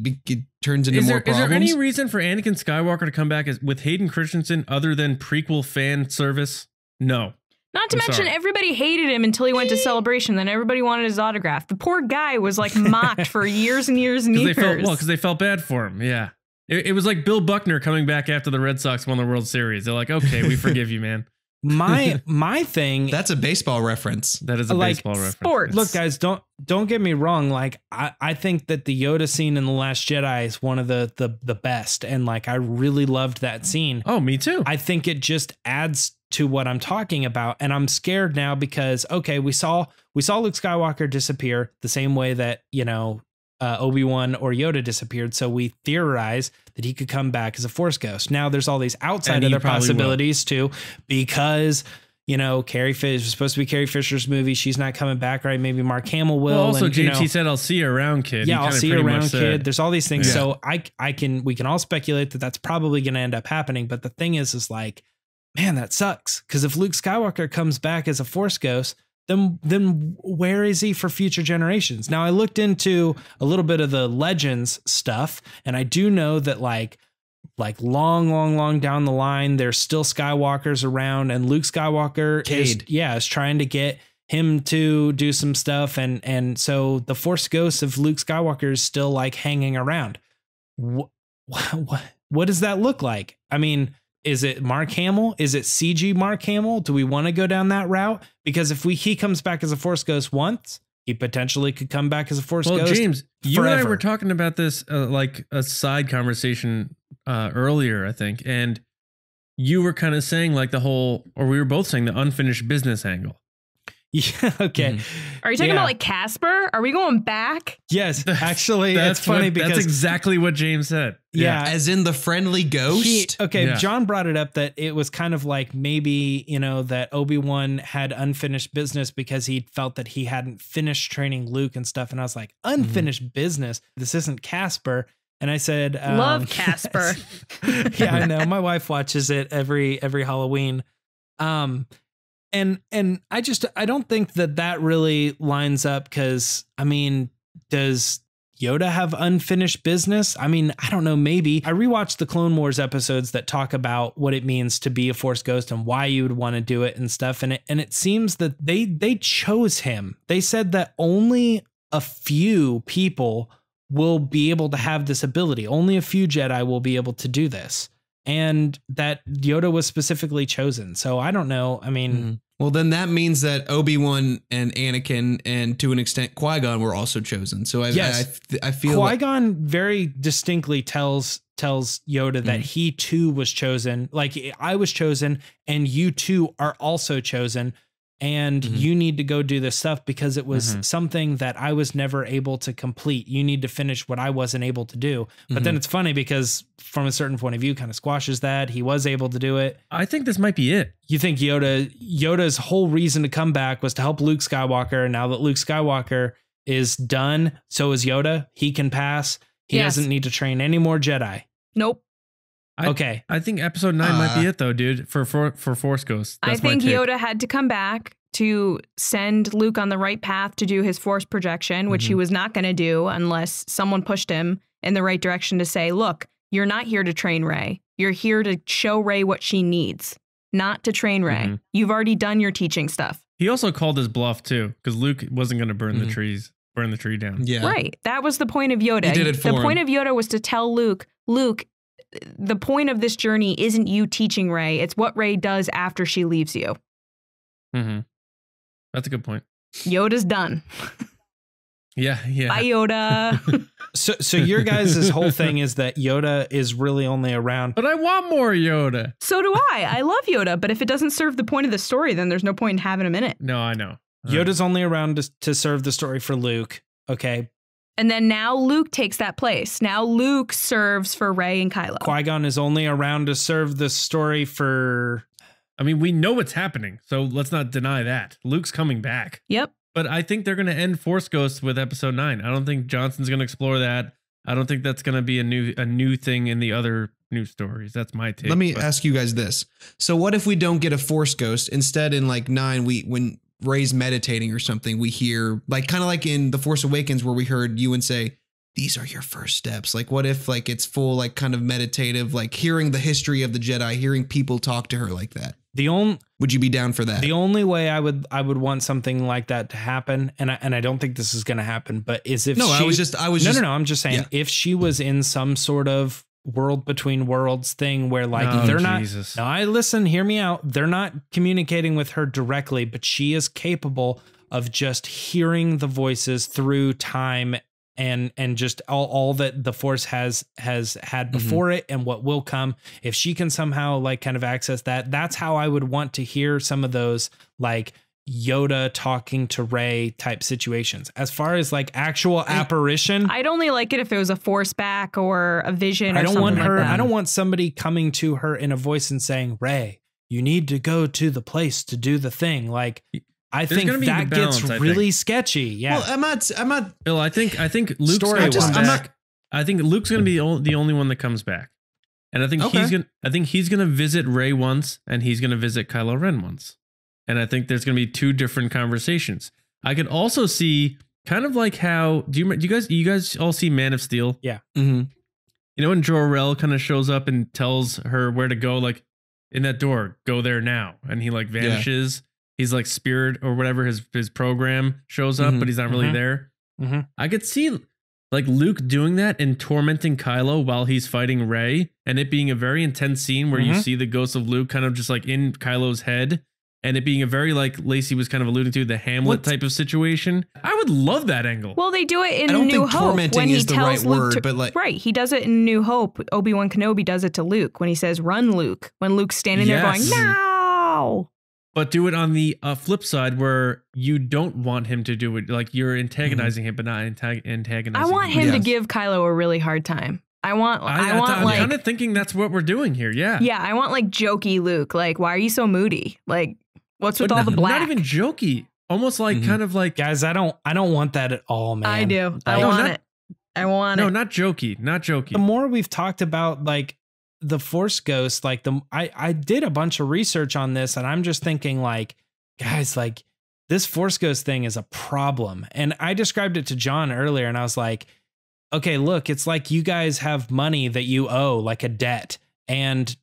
turns into more problems. Is there any reason for Anakin Skywalker to come back with Hayden Christensen other than prequel fan service? No. Not to mention, everybody hated him until he went to Celebration. Then everybody wanted his autograph. The poor guy was like mocked for years and years and years. Because they felt bad for him. Yeah. It was like Bill Buckner coming back after the Red Sox won the World Series. They're like, okay, we forgive you, man. My thing. That's a baseball reference. That is a baseball reference. Sports. Look, guys, don't get me wrong. Like, I think that the Yoda scene in The Last Jedi is one of the best. And like, I really loved that scene. Oh, me too. I think it just adds to what I'm talking about. And I'm scared now because, okay, we saw Luke Skywalker disappear the same way that, Obi-Wan or Yoda disappeared. So we theorize that he could come back as a Force ghost. Now there's all these outside other possibilities too, because, Carrie Fisher was supposed to be Carrie Fisher's movie. She's not coming back, right? Maybe Mark Hamill will. Well, also, James, he said, I'll see you around, kid. Yeah, I'll see you around, kid. There's all these things. Yeah. So we can all speculate that that's probably going to end up happening. But the thing is like, man, that sucks. Because if Luke Skywalker comes back as a Force ghost, then where is he for future generations? Now, I looked into a little bit of the Legends stuff, and I do know that like long down the line, there's still Skywalkers around, and Luke Skywalker is trying to get him to do some stuff, and so the Force ghost of Luke Skywalker is still like hanging around. What does that look like? I mean, is it Mark Hamill? Is it CG Mark Hamill? Do we want to go down that route? Because if he comes back as a Force ghost once, he potentially could come back as a Force ghost. Well, James, you and I were talking about this like a side conversation earlier, I think, and you were kind of saying like we were both saying the unfinished business angle. Yeah. Okay. Are you talking about like Casper? Are we going back? Yes. Actually, that's funny because that's exactly what James said. Yeah. As in the friendly ghost. John brought it up that it was kind of like maybe, that Obi-Wan had unfinished business because he felt that he hadn't finished training Luke and stuff. And I was like, unfinished business? This isn't Casper. And I said, love Casper. Yeah, I know. My wife watches it every Halloween. And I don't think that really lines up, because I mean, does Yoda have unfinished business? I mean, I don't know, maybe. I rewatched the Clone Wars episodes that talk about what it means to be a Force ghost and why you would want to do it and stuff. And it seems that they chose him. They said that only a few people will be able to have this ability. Only a few Jedi will be able to do this. And that Yoda was specifically chosen. So I don't know. I mean, well, then that means that Obi-Wan and Anakin, and to an extent Qui-Gon, were also chosen. So I feel Qui-Gon very distinctly tells Yoda that he too was chosen. Like, I was chosen, and you two are also chosen. And you need to go do this stuff because it was something that I was never able to complete. You need to finish what I wasn't able to do. But then it's funny because from a certain point of view, kind of squashes that. He was able to do it. I think this might be it. You think Yoda's whole reason to come back was to help Luke Skywalker. And now that Luke Skywalker is done, so is Yoda. He can pass. He doesn't need to train any more Jedi. Nope. Okay. I think episode 9 might be it though, dude, for Force Ghosts. I think Yoda had to come back to send Luke on the right path to do his Force projection, which he was not going to do unless someone pushed him in the right direction to say, look, you're not here to train Rey. You're here to show Rey what she needs, not to train Rey. You've already done your teaching stuff. He also called his bluff too, because Luke wasn't going to burn the tree down. Yeah. Right. That was the point of Yoda. He did it for him. The point of Yoda was to tell Luke, the point of this journey isn't you teaching Rey. It's what Rey does after she leaves you. That's a good point. Yoda's done. Yeah. Bye, Yoda. So your guys' whole thing is that Yoda is really only around. But I want more Yoda. So do I. I love Yoda, but if it doesn't serve the point of the story, then there's no point in having him in it. No, I know. Yoda's only around to serve the story for Luke. Okay. And then now Luke takes that place. Now Luke serves for Rey and Kylo. Qui-Gon is only around to serve the story for... I mean, we know what's happening, so let's not deny that. Luke's coming back. Yep. But I think they're going to end Force Ghosts with episode 9. I don't think Johnson's going to explore that. I don't think that's going to be a new thing in the other new stories. That's my take. Let me ask you guys this. So what if we don't get a Force Ghost? Instead, in like 9, when Rey's meditating or something, we hear, like, kind of like in The Force Awakens where we heard Ewan say, these are your first steps. Like, what if like it's full, like, kind of meditative, like hearing the history of the Jedi, hearing people talk to her like that? Would you be down for that? The only way I would want something like that to happen, and I don't think this is going to happen, but is if I was just I'm just saying, if she was in some sort of world between worlds thing where like they're not. No, hear me out. They're not communicating with her directly, but she is capable of just hearing the voices through time and just all that the Force has had before it and what will come. If she can somehow like kind of access that, that's how I would want to hear some of those like Yoda talking to Rey type situations. As far as like actual apparition, I'd only like it if it was a Force back or a vision. I don't want her. I don't want somebody coming to her in a voice and saying, "Rey, you need to go to the place to do the thing." Like, I think that gets really sketchy. Yeah. Well, I'm not. Bill, I think Luke's going to come back. I think Luke's going to be the only one that comes back, and I think he's going to visit Rey once, and he's going to visit Kylo Ren once, and I think there's going to be 2 different conversations. I could also see kind of like how you guys all see Man of Steel? Yeah. You know when Jor-El kind of shows up and tells her where to go, like in that door, go there now, and he like vanishes. Yeah. He's like spirit or whatever, his program shows up, but he's not really there. I could see like Luke doing that and tormenting Kylo while he's fighting Rey, and it being a very intense scene where you see the ghost of Luke kind of just like in Kylo's head, and it being a very, like Lacey was kind of alluding to, the Hamlet type of situation. I would love that angle. Well, they do it in New Hope when he tells Luke right, he does it in New Hope. Obi-Wan Kenobi does it to Luke when he says, "Run, Luke," when Luke's standing there going, "No." But do it on the flip side where you don't want him to do it. Like you're antagonizing him, but not antagonizing I want him to give Kylo a really hard time. I'm kind of thinking that's what we're doing here. Yeah. Yeah. I want like jokey Luke. Like, why are you so moody? Like, what's with all the black? Not even jokey. Almost like kind of like, guys, I don't want that at all, man. I do. I want it. No, not jokey. Not jokey. The more we've talked about like the Force Ghost, like I did a bunch of research on this, and I'm just thinking like guys, like this Force Ghost thing is a problem. And I described it to John earlier and I was like, okay, look, it's like you guys have money that you owe, like a debt, and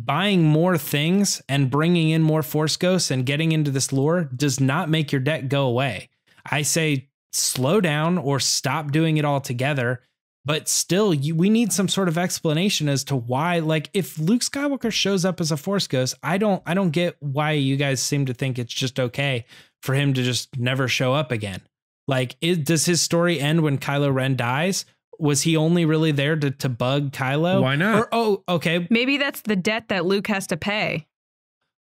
buying more things and bringing in more Force Ghosts and getting into this lore does not make your debt go away. I say slow down or stop doing it altogether. But still, we need some sort of explanation as to why. Like, if Luke Skywalker shows up as a Force Ghost, I don't get why you guys seem to think it's just okay for him to just never show up again. Like, does his story end when Kylo Ren dies? Was he only really there to bug Kylo? Why not? Or, okay. Maybe that's the debt that Luke has to pay.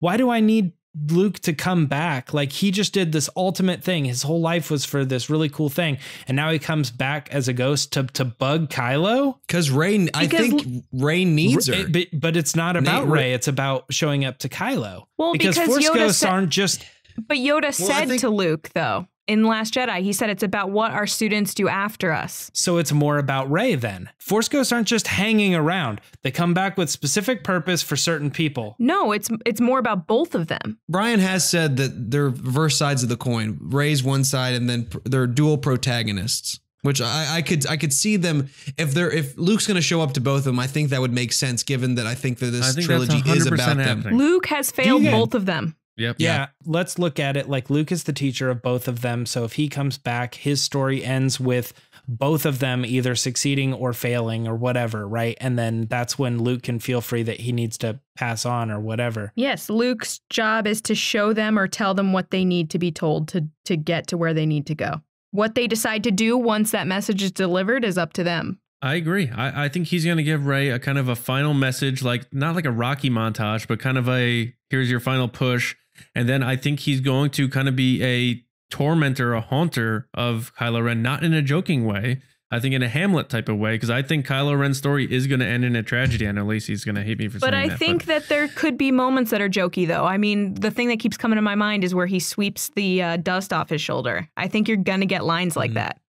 Why do I need Luke to come back? Like, he just did this ultimate thing. His whole life was for this really cool thing. And now he comes back as a ghost to bug Kylo? Because I think Rey needs her. But it's not about Rey. It's about showing up to Kylo. Well, because Force Yoda Ghosts aren't just... But Yoda said to Luke, though, in Last Jedi, he said it's about what our students do after us. So it's more about Rey then. Force Ghosts aren't just hanging around. They come back with specific purpose for certain people. No, it's more about both of them. Brian has said that they're reverse sides of the coin. Rey's one side, and then they're dual protagonists. Which I could see them if Luke's going to show up to both of them. I think that would make sense, given that I think that this trilogy is about them. Luke has failed both of them. Yep. Yeah, let's look at it like Luke is the teacher of both of them. So if he comes back, his story ends with both of them either succeeding or failing or whatever, right? And then that's when Luke can feel free that he needs to pass on or whatever. Yes, Luke's job is to show them or tell them what they need to be told to get to where they need to go. What they decide to do once that message is delivered is up to them. I agree. I think he's going to give Rey a kind of a final message, like not like a Rocky montage, but kind of a here's your final push. And then I think he's going to kind of be a tormentor, a haunter of Kylo Ren, not in a joking way. I think in a Hamlet type of way, because I think Kylo Ren's story is going to end in a tragedy. I know Lacey's going to hate me for saying that. But I think that there could be moments that are jokey, though. I mean, the thing that keeps coming to my mind is where he sweeps the dust off his shoulder. I think you're going to get lines like that.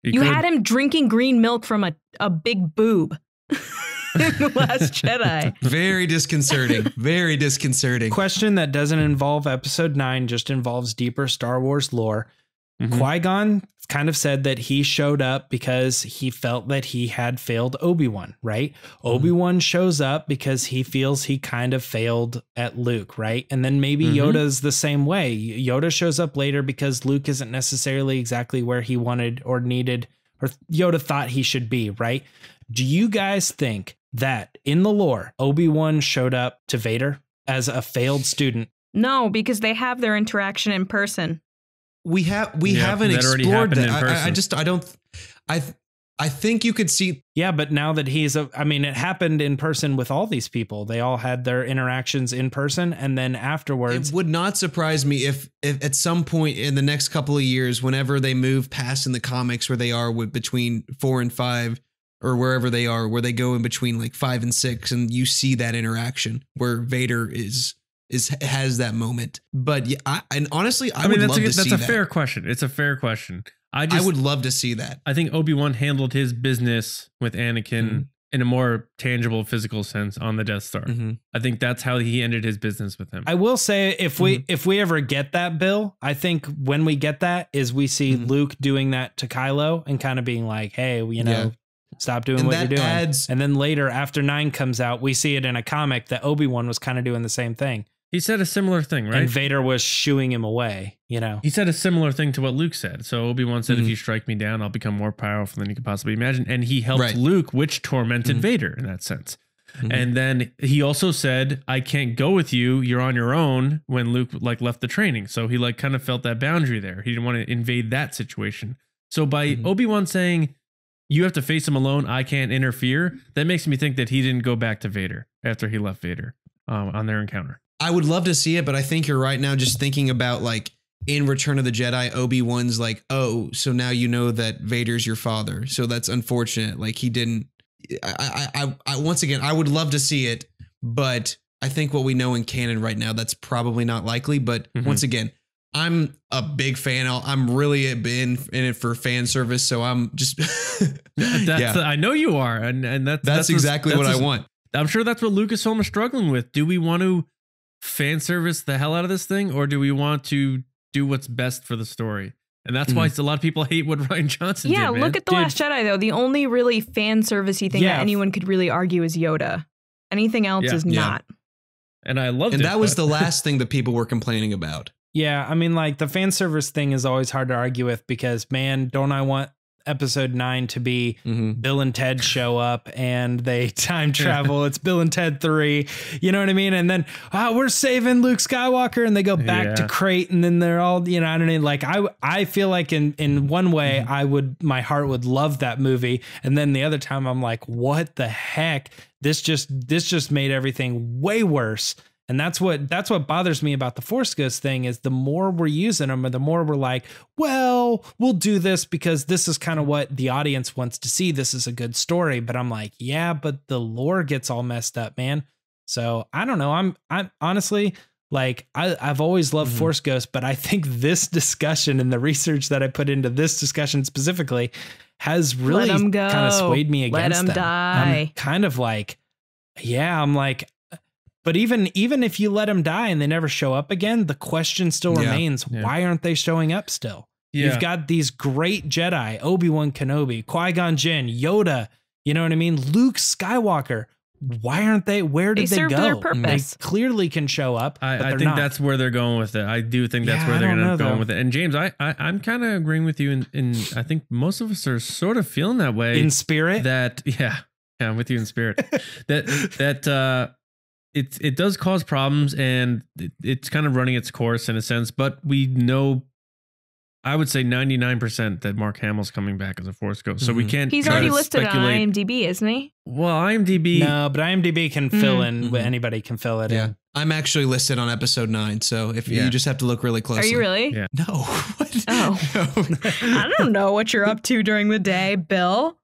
You had him drinking green milk from a big boob. In The Last Jedi. Very disconcerting. Very disconcerting. Question that doesn't involve episode 9, just involves deeper Star Wars lore. Qui-Gon kind of said that he showed up because he felt that he had failed Obi-Wan, right? Obi-Wan shows up because he feels he kind of failed at Luke, right? And then maybe Yoda's the same way. Yoda shows up later because Luke isn't necessarily exactly where he wanted or needed, or Yoda thought he should be, right? Do you guys think that in the lore, Obi-Wan showed up to Vader as a failed student? No, because they have their interaction in person. We haven't explored that. I think you could see. Yeah, but now that it happened in person with all these people. They all had their interactions in person, and then afterwards. It would not surprise me if at some point in the next couple of years, whenever they move past in the comics where they are between 4 and 5, or wherever they are, where they go in between like 5 and 6, and you see that interaction where Vader has that moment. But yeah, honestly, I would love to see that. That's a fair question. It's a fair question. I would love to see that. I think Obi-Wan handled his business with Anakin in a more tangible, physical sense on the Death Star. I think that's how he ended his business with him. I will say, if we ever get that, Bill, I think when we get that is we see Luke doing that to Kylo and kind of being like, hey, stop doing what you're doing. And then later, after 9 comes out, we see it in a comic that Obi-Wan was kind of doing the same thing. He said a similar thing, right? And Vader was shooing him away, He said a similar thing to what Luke said. So Obi-Wan said, if you strike me down, I'll become more powerful than you could possibly imagine. And he helped Luke, which tormented Vader in that sense. And then he also said, I can't go with you. You're on your own, when Luke left the training. So he kind of felt that boundary there. He didn't want to invade that situation. So by Obi-Wan saying, you have to face him alone, I can't interfere, that makes me think that he didn't go back to Vader after he left Vader on their encounter. I would love to see it, but I think you're right now, just thinking about in Return of the Jedi, Obi-Wan's like, oh, so now you know that Vader's your father. So that's unfortunate. He didn't. I once again, I would love to see it, but I think what we know in canon right now, that's probably not likely. But once again, I'm a big fan. I'm really been in it for fan service. So I'm just. I know you are. And that's exactly what I want. I'm sure that's what Lucasfilm is struggling with. Do we want to fan service the hell out of this thing, or do we want to do what's best for the story? And that's why a lot of people hate what Rian Johnson did, man. Look at The Last Jedi, though. The only really fan servicey thing that anyone could really argue is Yoda. Anything else is not. And I loved it. And that was the last thing that people were complaining about. Yeah, I mean, like, the fan service thing is always hard to argue with because, man, don't I want episode 9 to be Bill and Ted show up and they time travel. It's Bill and Ted 3. You know what I mean? And then, we're saving Luke Skywalker, and they go back to Crate, and then they're all, you know, I don't know. Like, I feel like in one way my heart would love that movie. And then the other time I'm like, what the heck? This just made everything way worse. And that's what bothers me about the Force Ghost thing is the more we're using them, or the more we're like, well, we'll do this because this is kind of what the audience wants to see. This is a good story. But I'm like, yeah, but the lore gets all messed up, man. So I don't know. I'm honestly, like, I've always loved Force Ghost, but I think this discussion and the research that I put into this discussion specifically has really kind of swayed me against them. Let him die. I'm kind of like, I'm like, but even if you let them die and they never show up again, the question still remains, why aren't they showing up still? You've got these great Jedi, Obi-Wan Kenobi, Qui-Gon Jinn, Yoda, you know what I mean? Luke Skywalker. Why aren't they? Where did they go? Their purpose. They clearly can show up. I think that's where they're going with it. I do think that's where they're going to go with it. And James, I'm kind of agreeing with you in I think most of us are sort of feeling that way. In spirit? That, I'm with you in spirit. It does cause problems, and it's kind of running its course in a sense, but we know, I would say 99% that Mark Hamill's coming back as a Force Ghost. So we can't. He's already listed on IMDb, isn't he? Well, IMDb. No, but IMDb can fill in. Anybody can fill it in. I'm actually listed on episode 9, so if you just have to look really closely. Are you really? Yeah. No. What? Oh. No. I don't know what you're up to during the day, Bill.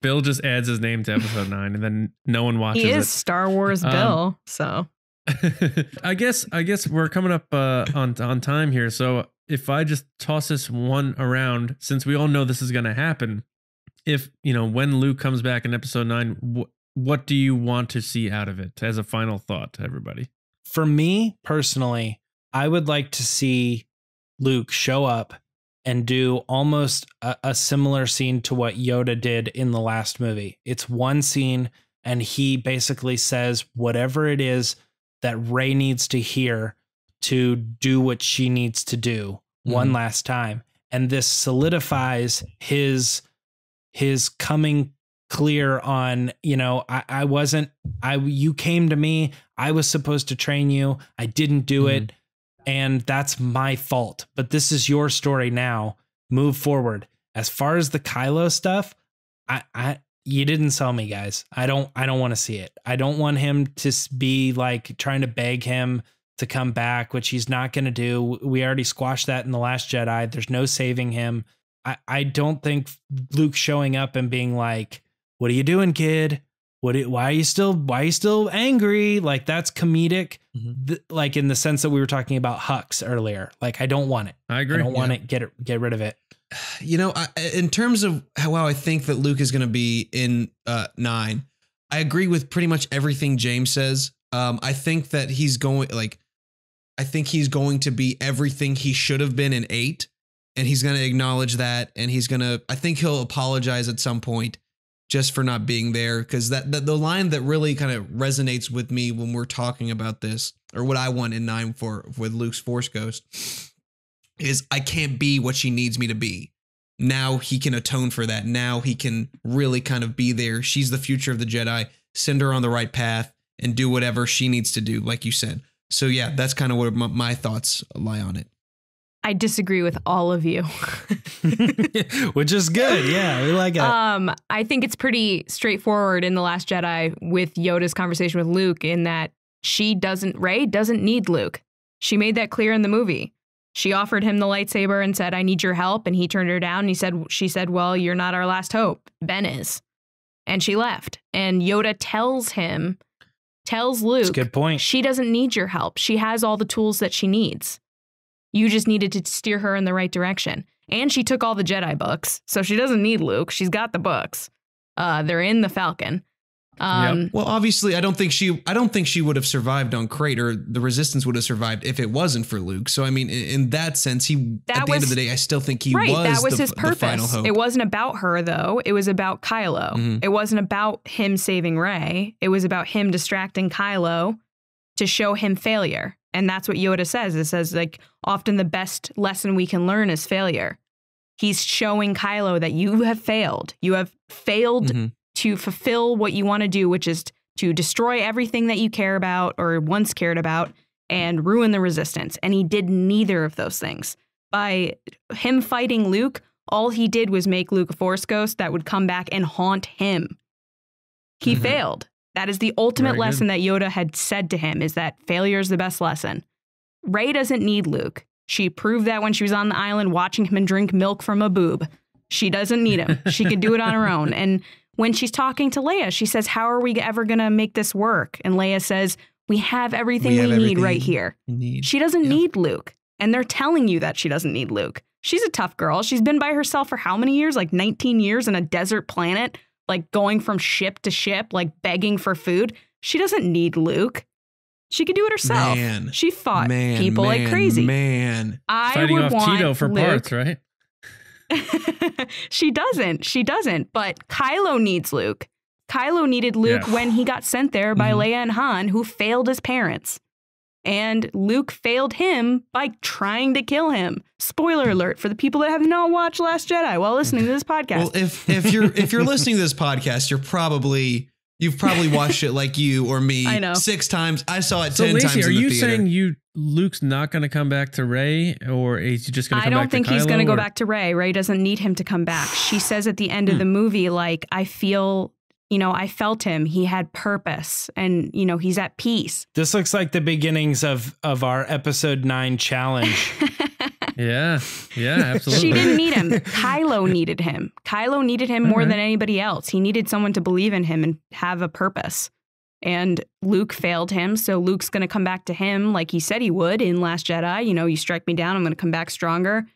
Bill just adds his name to episode 9, and then no one watches it. He is Star Wars Bill, so. I guess we're coming up on time here. So if I just toss this one around, since we all know this is going to happen, if, when Luke comes back in episode 9, what do you want to see out of it as a final thought to everybody? For me personally, I would like to see Luke show up and do almost a similar scene to what Yoda did in the last movie. It's one scene, and he basically says whatever it is that Rey needs to hear to do what she needs to do one last time. And this solidifies his coming clear on, you came to me, I was supposed to train you, I didn't do it. And that's my fault, but this is your story now. Move forward. As far as the Kylo stuff, you didn't sell me, guys. I don't want to see it. I don't want him to be like trying to beg him to come back, which he's not going to do. We already squashed that in The Last Jedi. There's no saving him. I don't think Luke showing up and being like, "What are you doing, kid? Why are you still angry?" Like, that's comedic. Like, in the sense that we were talking about Hux earlier. Like, I don't want it. I agree. I don't want it. Get rid of it. In terms of how I think that Luke is going to be in 9, I agree with pretty much everything James says. I think that he's going to be everything he should have been in 8, and he's going to acknowledge that, and I think he'll apologize at some point just for not being there, because that the line that really kind of resonates with me when we're talking about this, or what I want in 9 with Luke's Force Ghost, is I can't be what she needs me to be. Now he can atone for that. Now he can really kind of be there. She's the future of the Jedi. Send her on the right path and do whatever she needs to do, like you said. So yeah, that's kind of what my thoughts lie on it. I disagree with all of you. Which is good. Yeah, we like it. I think it's pretty straightforward in The Last Jedi with Yoda's conversation with Luke, in that Rey doesn't need Luke. She made that clear in the movie. She offered him the lightsaber and said, "I need your help." And he turned her down. And she said, "Well, you're not our last hope. Ben is." And she left. And Yoda tells Luke, that's a good point. She doesn't need your help. She has all the tools that she needs. You just needed to steer her in the right direction. And she took all the Jedi books, so she doesn't need Luke. She's got the books. They're in the Falcon. Well, obviously, I don't think she would have survived on Crate, or the Resistance would have survived if it wasn't for Luke. So, I mean, in that sense, at the end of the day, I still think he was his purpose. The final hope. It wasn't about her, though. It was about Kylo. Mhm. It wasn't about him saving Rey. It was about him distracting Kylo to show him failure. And that's what Yoda says. It says, like, often the best lesson we can learn is failure. He's showing Kylo that you have failed. You have failed to fulfill what you want to do, which is to destroy everything that you care about or once cared about and ruin the Resistance. And he did neither of those things. By him fighting Luke, all he did was make Luke a Force ghost that would come back and haunt him. He failed. That is the ultimate lesson that Yoda had said to him, is that failure is the best lesson. Rey doesn't need Luke. She proved that when she was on the island watching him drink milk from a boob. She doesn't need him. She could do it on her own. And when she's talking to Leia, she says, how are we ever going to make this work? And Leia says, we have everything we need right here. She doesn't need Luke. And they're telling you that she doesn't need Luke. She's a tough girl. She's been by herself for how many years? Like 19 years in a desert planet, like going from ship to ship, like begging for food. She doesn't need Luke. She could do it herself. She fought people like crazy. I fighting would off want Tito for Luke. parts, right? She doesn't. But Kylo needs Luke. Kylo needed Luke when he got sent there by Leia and Han, who failed his parents. And Luke failed him by trying to kill him. Spoiler alert for the people that have not watched Last Jedi while listening to this podcast. Well, if you're listening to this podcast, you've probably watched it like you or me. I know. 6 times. I saw it So 10 Lacey, times in the are you theater. saying Luke's not going to come back to Rey, or is he just going to come back to Kylo? I don't think he's going to go back to Rey. Rey doesn't need him to come back. She says at the end of the movie, like, I felt him. He had purpose, and, he's at peace. This looks like the beginnings of our episode 9 challenge. Yeah, absolutely. She didn't need him. Kylo needed him. Kylo needed him more than anybody else. He needed someone to believe in him and have a purpose. And Luke failed him, so Luke's going to come back to him like he said he would in Last Jedi. You strike me down, I'm going to come back stronger.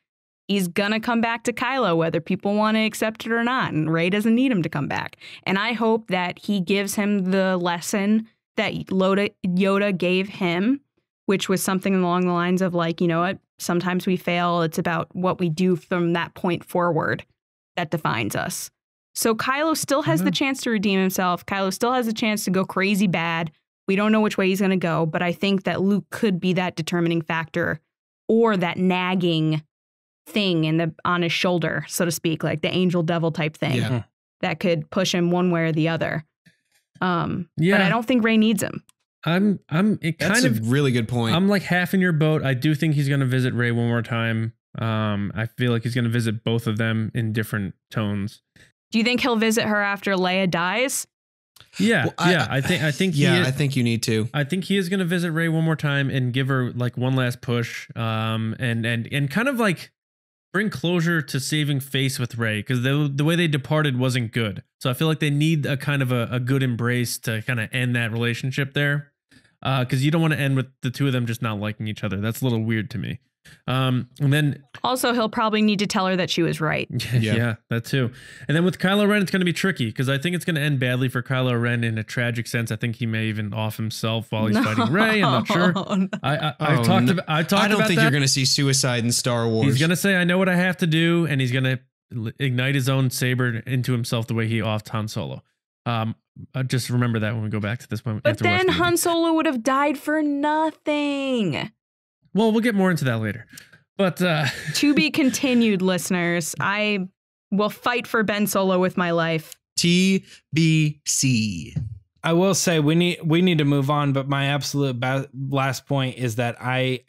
He's going to come back to Kylo, whether people want to accept it or not. And Rey doesn't need him to come back. And I hope that he gives him the lesson that Yoda gave him, which was something along the lines of, like, you know what? Sometimes we fail. It's about what we do from that point forward that defines us. So Kylo still has the chance to redeem himself. Kylo still has a chance to go crazy bad. We don't know which way he's going to go, but I think that Luke could be that determining factor, or that nagging thing on his shoulder, so to speak, like the angel devil type thing that could push him one way or the other. But I don't think Rey needs him. That's a really good point. I'm like half in your boat. I do think he's going to visit Rey one more time. I feel like he's going to visit both of them in different tones. Do you think he'll visit her after Leia dies? Yeah, I think I think you need to. I think he is going to visit Rey one more time and give her like one last push, and kind of like bring closure to saving face with Rey, because the way they departed wasn't good. So I feel like they need a kind of a good embrace to kind of end that relationship there, because you don't want to end with the two of them just not liking each other. That's a little weird to me. And then also he'll probably need to tell her that she was right. Yeah, that too. And then with Kylo Ren, it's going to be tricky, because I think it's going to end badly for Kylo Ren in a tragic sense. I think he may even off himself while he's fighting Rey. I'm not sure. I don't think you're going to see suicide in Star Wars. He's going to say, I know what I have to do, and he's going to ignite his own saber into himself the way he offed Han Solo. Just remember that when we go back to this one. But then Han Solo would have died for nothing. Well, we'll get more into that later. But to be continued, listeners. I will fight for Ben Solo with my life. TBC. I will say we need to move on, but my absolute last point is that I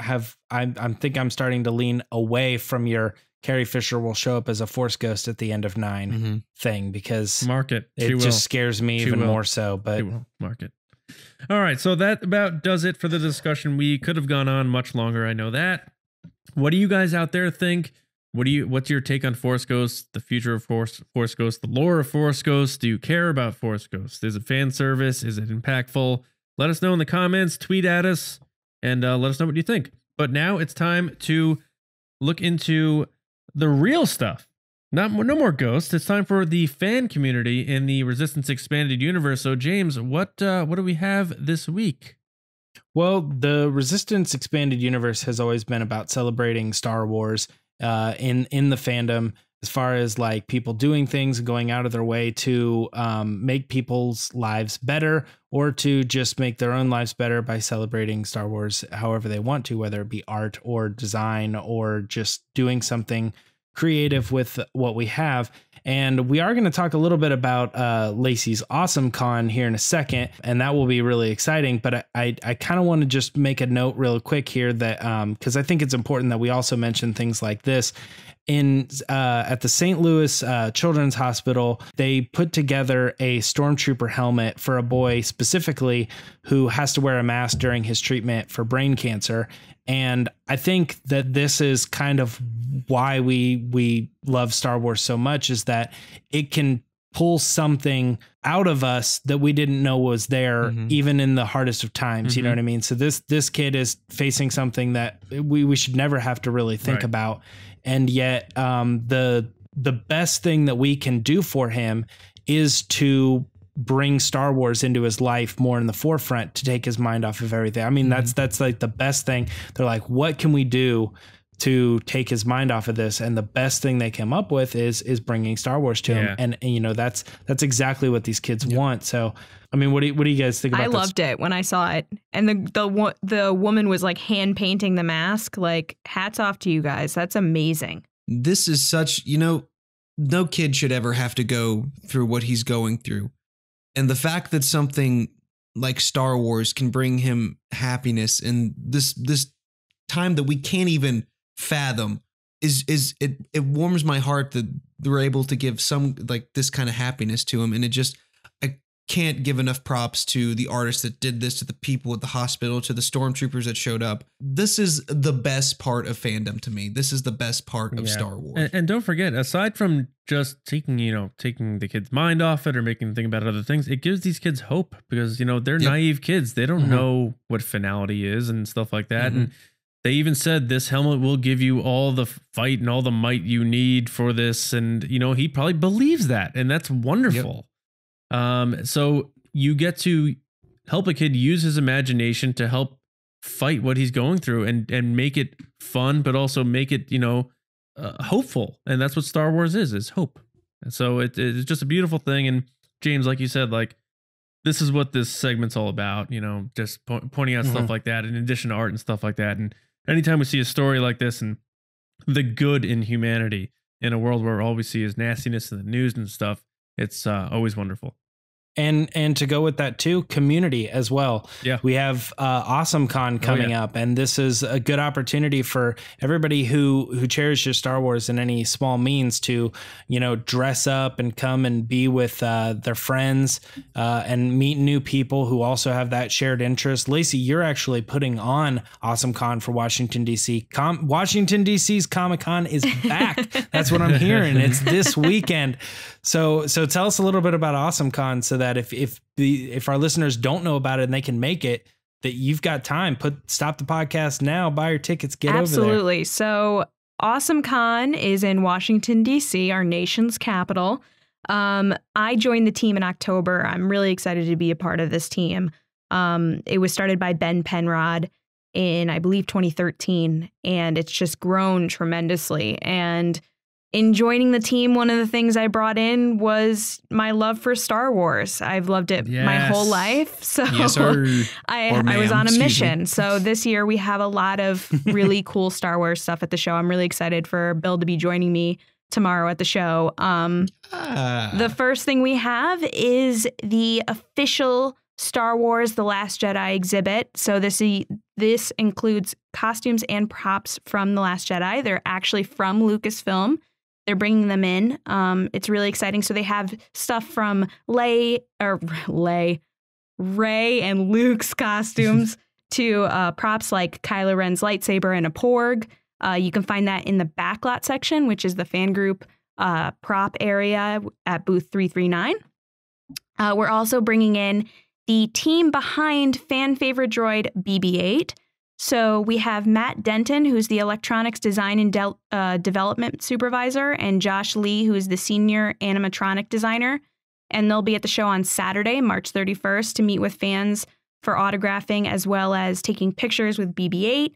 think I'm starting to lean away from your Carrie Fisher will show up as a Force ghost at the end of 9 thing, because mark it. It just scares me even more so. But mark it. All right, so that about does it for the discussion. We could have gone on much longer, I know that. What do you guys out there think? What's your take on Force Ghosts, the future of Force Ghosts, the lore of Force Ghosts? Do you care about Force Ghosts? Is it fan service? Is it impactful? Let us know in the comments, tweet at us, and let us know what you think. But now it's time to look into the real stuff No more ghosts. It's time for the fan community in the Resistance Expanded Universe. So, James, what do we have this week? Well, the Resistance Expanded Universe has always been about celebrating Star Wars in the fandom, as far as like people doing things and going out of their way to make people's lives better, or to just make their own lives better by celebrating Star Wars however they want to, whether it be art or design or just doing something creative with what we have. And we are going to talk a little bit about Lacey's Awesome Con here in a second, and that will be really exciting. But I kind of want to just make a note real quick here that because I think it's important that we also mention things like this. At the St. Louis Children's Hospital, they put together a stormtrooper helmet for a boy specifically who has to wear a mask during his treatment for brain cancer. And I think that this is kind of why we love Star Wars so much, is that it can pull something out of us that we didn't know was there, even in the hardest of times. You know what I mean? So this kid is facing something that we should never have to really think about. And yet the best thing that we can do for him is to bring Star Wars into his life more in the forefront, to take his mind off of everything. I mean, that's like the best thing. They're like, what can we do to take his mind off of this? And the best thing they came up with is bringing Star Wars to him. And you know, that's exactly what these kids want. So, I mean, what do you guys think about this? I loved it when I saw it. And the woman was like hand painting the mask. Like, hats off to you guys. That's amazing. This is such, no kid should ever have to go through what he's going through. And the fact that something like Star Wars can bring him happiness in this time that we can't even fathom it warms my heart that they're able to give some like this kind of happiness to him. And I can't give enough props to the artists that did this, to the people at the hospital, to the stormtroopers that showed up. This is the best part of fandom to me. This is the best part of Star Wars. And don't forget, aside from just taking the kid's mind off it or making them think about other things, it gives these kids hope, because, they're naive kids. They don't know what finality is and stuff like that. And they even said this helmet will give you all the fight and all the might you need for this. And, he probably believes that. And that's wonderful. So you get to help a kid use his imagination to help fight what he's going through and make it fun, but also make it, hopeful. And that's what Star Wars is hope. And so it's just a beautiful thing. And James, like you said, like, this is what this segment's all about, just pointing out stuff like that, in addition to art and stuff like that. And anytime we see a story like this and the good in humanity in a world where all we see is nastiness in the news and stuff, it's always wonderful. And to go with that too, community as well. Yeah, we have Awesome Con coming up, and this is a good opportunity for everybody who cherishes Star Wars in any small means to, dress up and come and be with their friends and meet new people who also have that shared interest. Lacey, you're actually putting on Awesome Con for Washington D.C. Washington D.C.'s Comic-Con is back. That's what I'm hearing. It's this weekend. So tell us a little bit about Awesome Con, so that if our listeners don't know about it and they can make it, that you've got time. Stop the podcast now, buy your tickets, get over there. Absolutely. So Awesome Con is in Washington, D.C., our nation's capital. I joined the team in October. I'm really excited to be a part of this team. It was started by Ben Penrod in, I believe, 2013, and it's just grown tremendously. And in joining the team, one of the things I brought in was my love for Star Wars. I've loved it my whole life. So I was on a mission. So this year we have a lot of really cool Star Wars stuff at the show. I'm really excited for Bill to be joining me tomorrow at the show. The first thing we have is the official Star Wars The Last Jedi exhibit. So this includes costumes and props from The Last Jedi. They're actually from Lucasfilm. They're bringing them in. It's really exciting. So they have stuff from Rey and Luke's costumes to props like Kylo Ren's lightsaber and a porg. You can find that in the backlot section, which is the fan group prop area at booth 339. We're also bringing in the team behind fan favorite droid BB-8. So we have Matt Denton, who's the electronics design and development supervisor, and Josh Lee, who is the senior animatronic designer. And they'll be at the show on Saturday, March 31st, to meet with fans for autographing, as well as taking pictures with BB-8,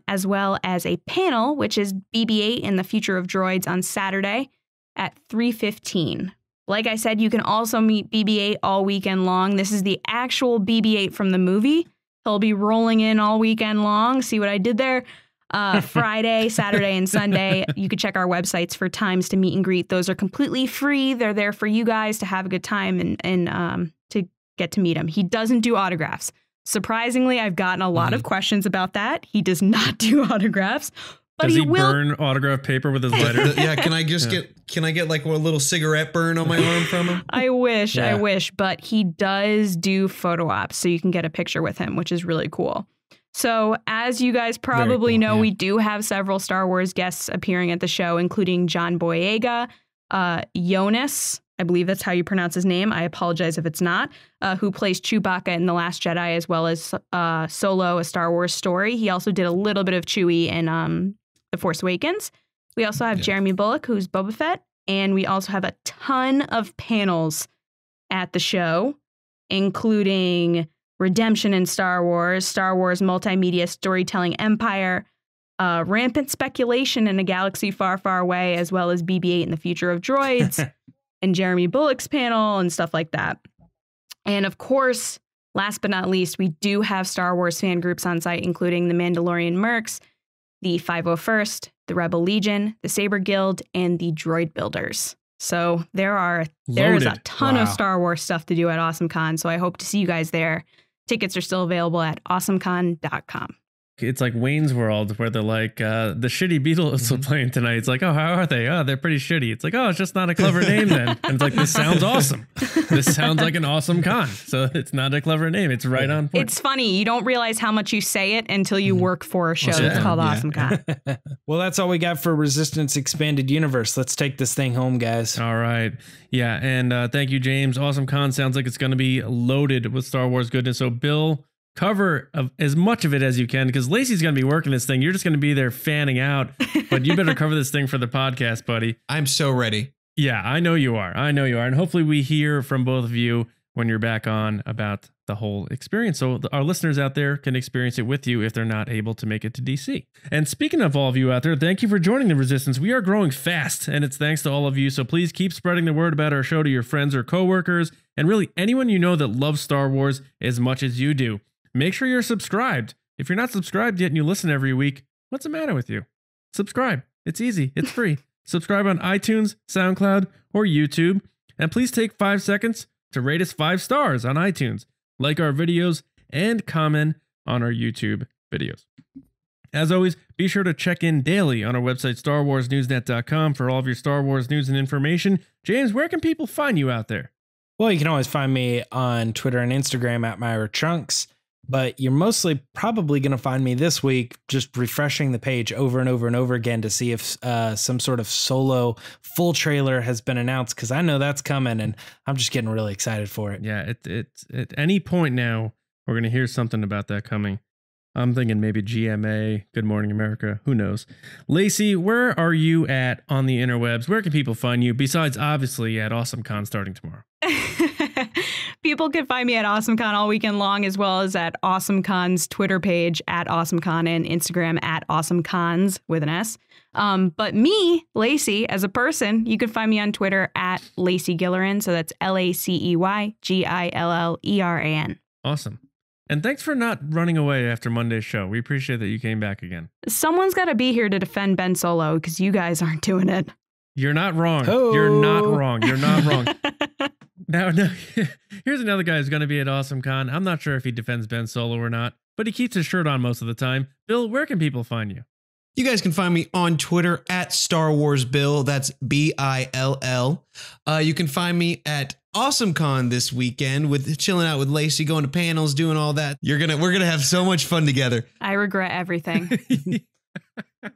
as well as a panel, which is BB-8 and the Future of Droids on Saturday at 3:15. Like I said, you can also meet BB-8 all weekend long. This is the actual BB-8 from the movie. He'll be rolling in all weekend long. See what I did there? Friday, Saturday, and Sunday. You could check our websites for times to meet and greet. Those are completely free. They're there for you guys to have a good time and to get to meet him. He doesn't do autographs. Surprisingly, I've gotten a lot of questions about that. He does not do autographs. But Does he will burn autograph paper with his lighter? Yeah, can I get like a little cigarette burn on my arm from him? I wish, but he does do photo ops, so you can get a picture with him, which is really cool. So as you guys probably know, we do have several Star Wars guests appearing at the show, including John Boyega, Jonas, I believe that's how you pronounce his name. I apologize if it's not, who plays Chewbacca in The Last Jedi, as well as Solo, A Star Wars Story. He also did a little bit of Chewie in The Force Awakens. We also have Jeremy Bulloch, who's Boba Fett, and we also have a ton of panels at the show, including Redemption in Star Wars Multimedia Storytelling Empire, Rampant Speculation in a Galaxy Far, Far Away, as well as BB-8 and the Future of Droids, and Jeremy Bulloch's panel and stuff like that. And of course, last but not least, we do have Star Wars fan groups on site, including the Mandalorian Mercs, the 501st, the Rebel Legion, the Saber Guild, and the Droid Builders. So there's a ton of Star Wars stuff to do at AwesomeCon, so I hope to see you guys there. Tickets are still available at awesomecon.com. It's like Wayne's World, where they're like, the shitty Beatles are playing tonight. It's like, oh, how are they? Oh, they're pretty shitty. It's like, oh, it's just not a clever name then. And it's like, this sounds awesome. This sounds like an awesome con. So it's not a clever name. It's right on point. It's funny. You don't realize how much you say it until you work for a show that's called AwesomeCon. Well, that's all we got for Resistance Expanded Universe. Let's take this thing home, guys. All right. Yeah. And thank you, James. AwesomeCon sounds like it's going to be loaded with Star Wars goodness. So, Bill, cover as much of it as you can, because Lacey's going to be working this thing. You're just going to be there fanning out, but you better cover this thing for the podcast, buddy. I'm so ready. Yeah, I know you are. And hopefully we hear from both of you when you're back on about the whole experience, so our listeners out there can experience it with you if they're not able to make it to DC. And speaking of all of you out there, thank you for joining the Resistance. We are growing fast, and it's thanks to all of you, so please keep spreading the word about our show to your friends or coworkers, and really anyone you know that loves Star Wars as much as you do. Make sure you're subscribed. If you're not subscribed yet and you listen every week, what's the matter with you? Subscribe. It's easy. It's free. Subscribe on iTunes, SoundCloud, or YouTube. And please take 5 seconds to rate us 5 stars on iTunes, like our videos, and comment on our YouTube videos. As always, be sure to check in daily on our website, StarWarsNewsNet.com, for all of your Star Wars news and information. James, where can people find you out there? Well, you can always find me on Twitter and Instagram at Myra Trunks. But you're mostly probably going to find me this week just refreshing the page over and over and over again to see if some sort of Solo full trailer has been announced, because I know that's coming and I'm just getting really excited for it. Yeah, it's at any point now, we're going to hear something about that coming. I'm thinking maybe GMA, Good Morning America, who knows. Lacey, where are you at on the interwebs? Where can people find you, besides obviously at AwesomeCon starting tomorrow? People can find me at AwesomeCon all weekend long, as well as at AwesomeCon's Twitter page at AwesomeCon and Instagram at AwesomeCons with an S. But me, Lacey, as a person, you can find me on Twitter at Lacey Gilleran. So that's LACEYGILLERAN. Awesome. And thanks for not running away after Monday's show. We appreciate that you came back again. Someone's got to be here to defend Ben Solo, because you guys aren't doing it. You're not wrong. Oh. You're not wrong. You're not wrong. Now, here's another guy who's going to be at AwesomeCon. I'm not sure if he defends Ben Solo or not, but he keeps his shirt on most of the time. Bill, where can people find you? You guys can find me on Twitter at Star Wars Bill. That's BILL. You can find me at AwesomeCon this weekend with chilling out with Lacey, going to panels, doing all that. We're gonna have so much fun together. I regret everything.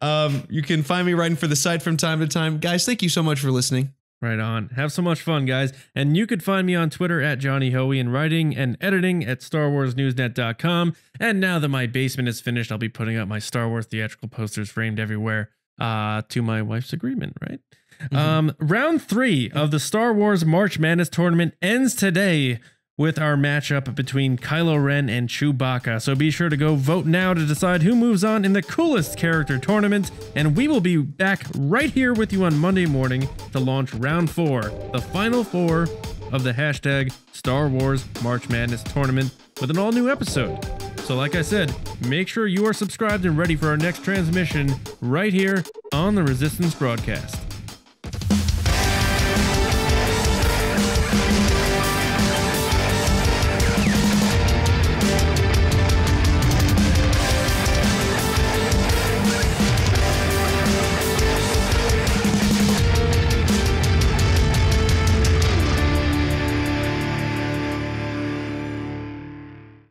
You can find me writing for the site from time to time. Guys, thank you so much for listening. Right on. Have so much fun, guys. And you could find me on Twitter at Johnny Hoey and writing and editing at StarWarsNewsNet.com. And now that my basement is finished, I'll be putting up my Star Wars theatrical posters framed everywhere to my wife's agreement, right? Round 3 of the Star Wars March Madness tournament ends today with our matchup between Kylo Ren and Chewbacca. So be sure to go vote now to decide who moves on in the coolest character tournament. And we will be back right here with you on Monday morning to launch round 4, the final 4 of the hashtag Star Wars March Madness tournament with an all new episode. So like I said, make sure you are subscribed and ready for our next transmission right here on the Resistance broadcast.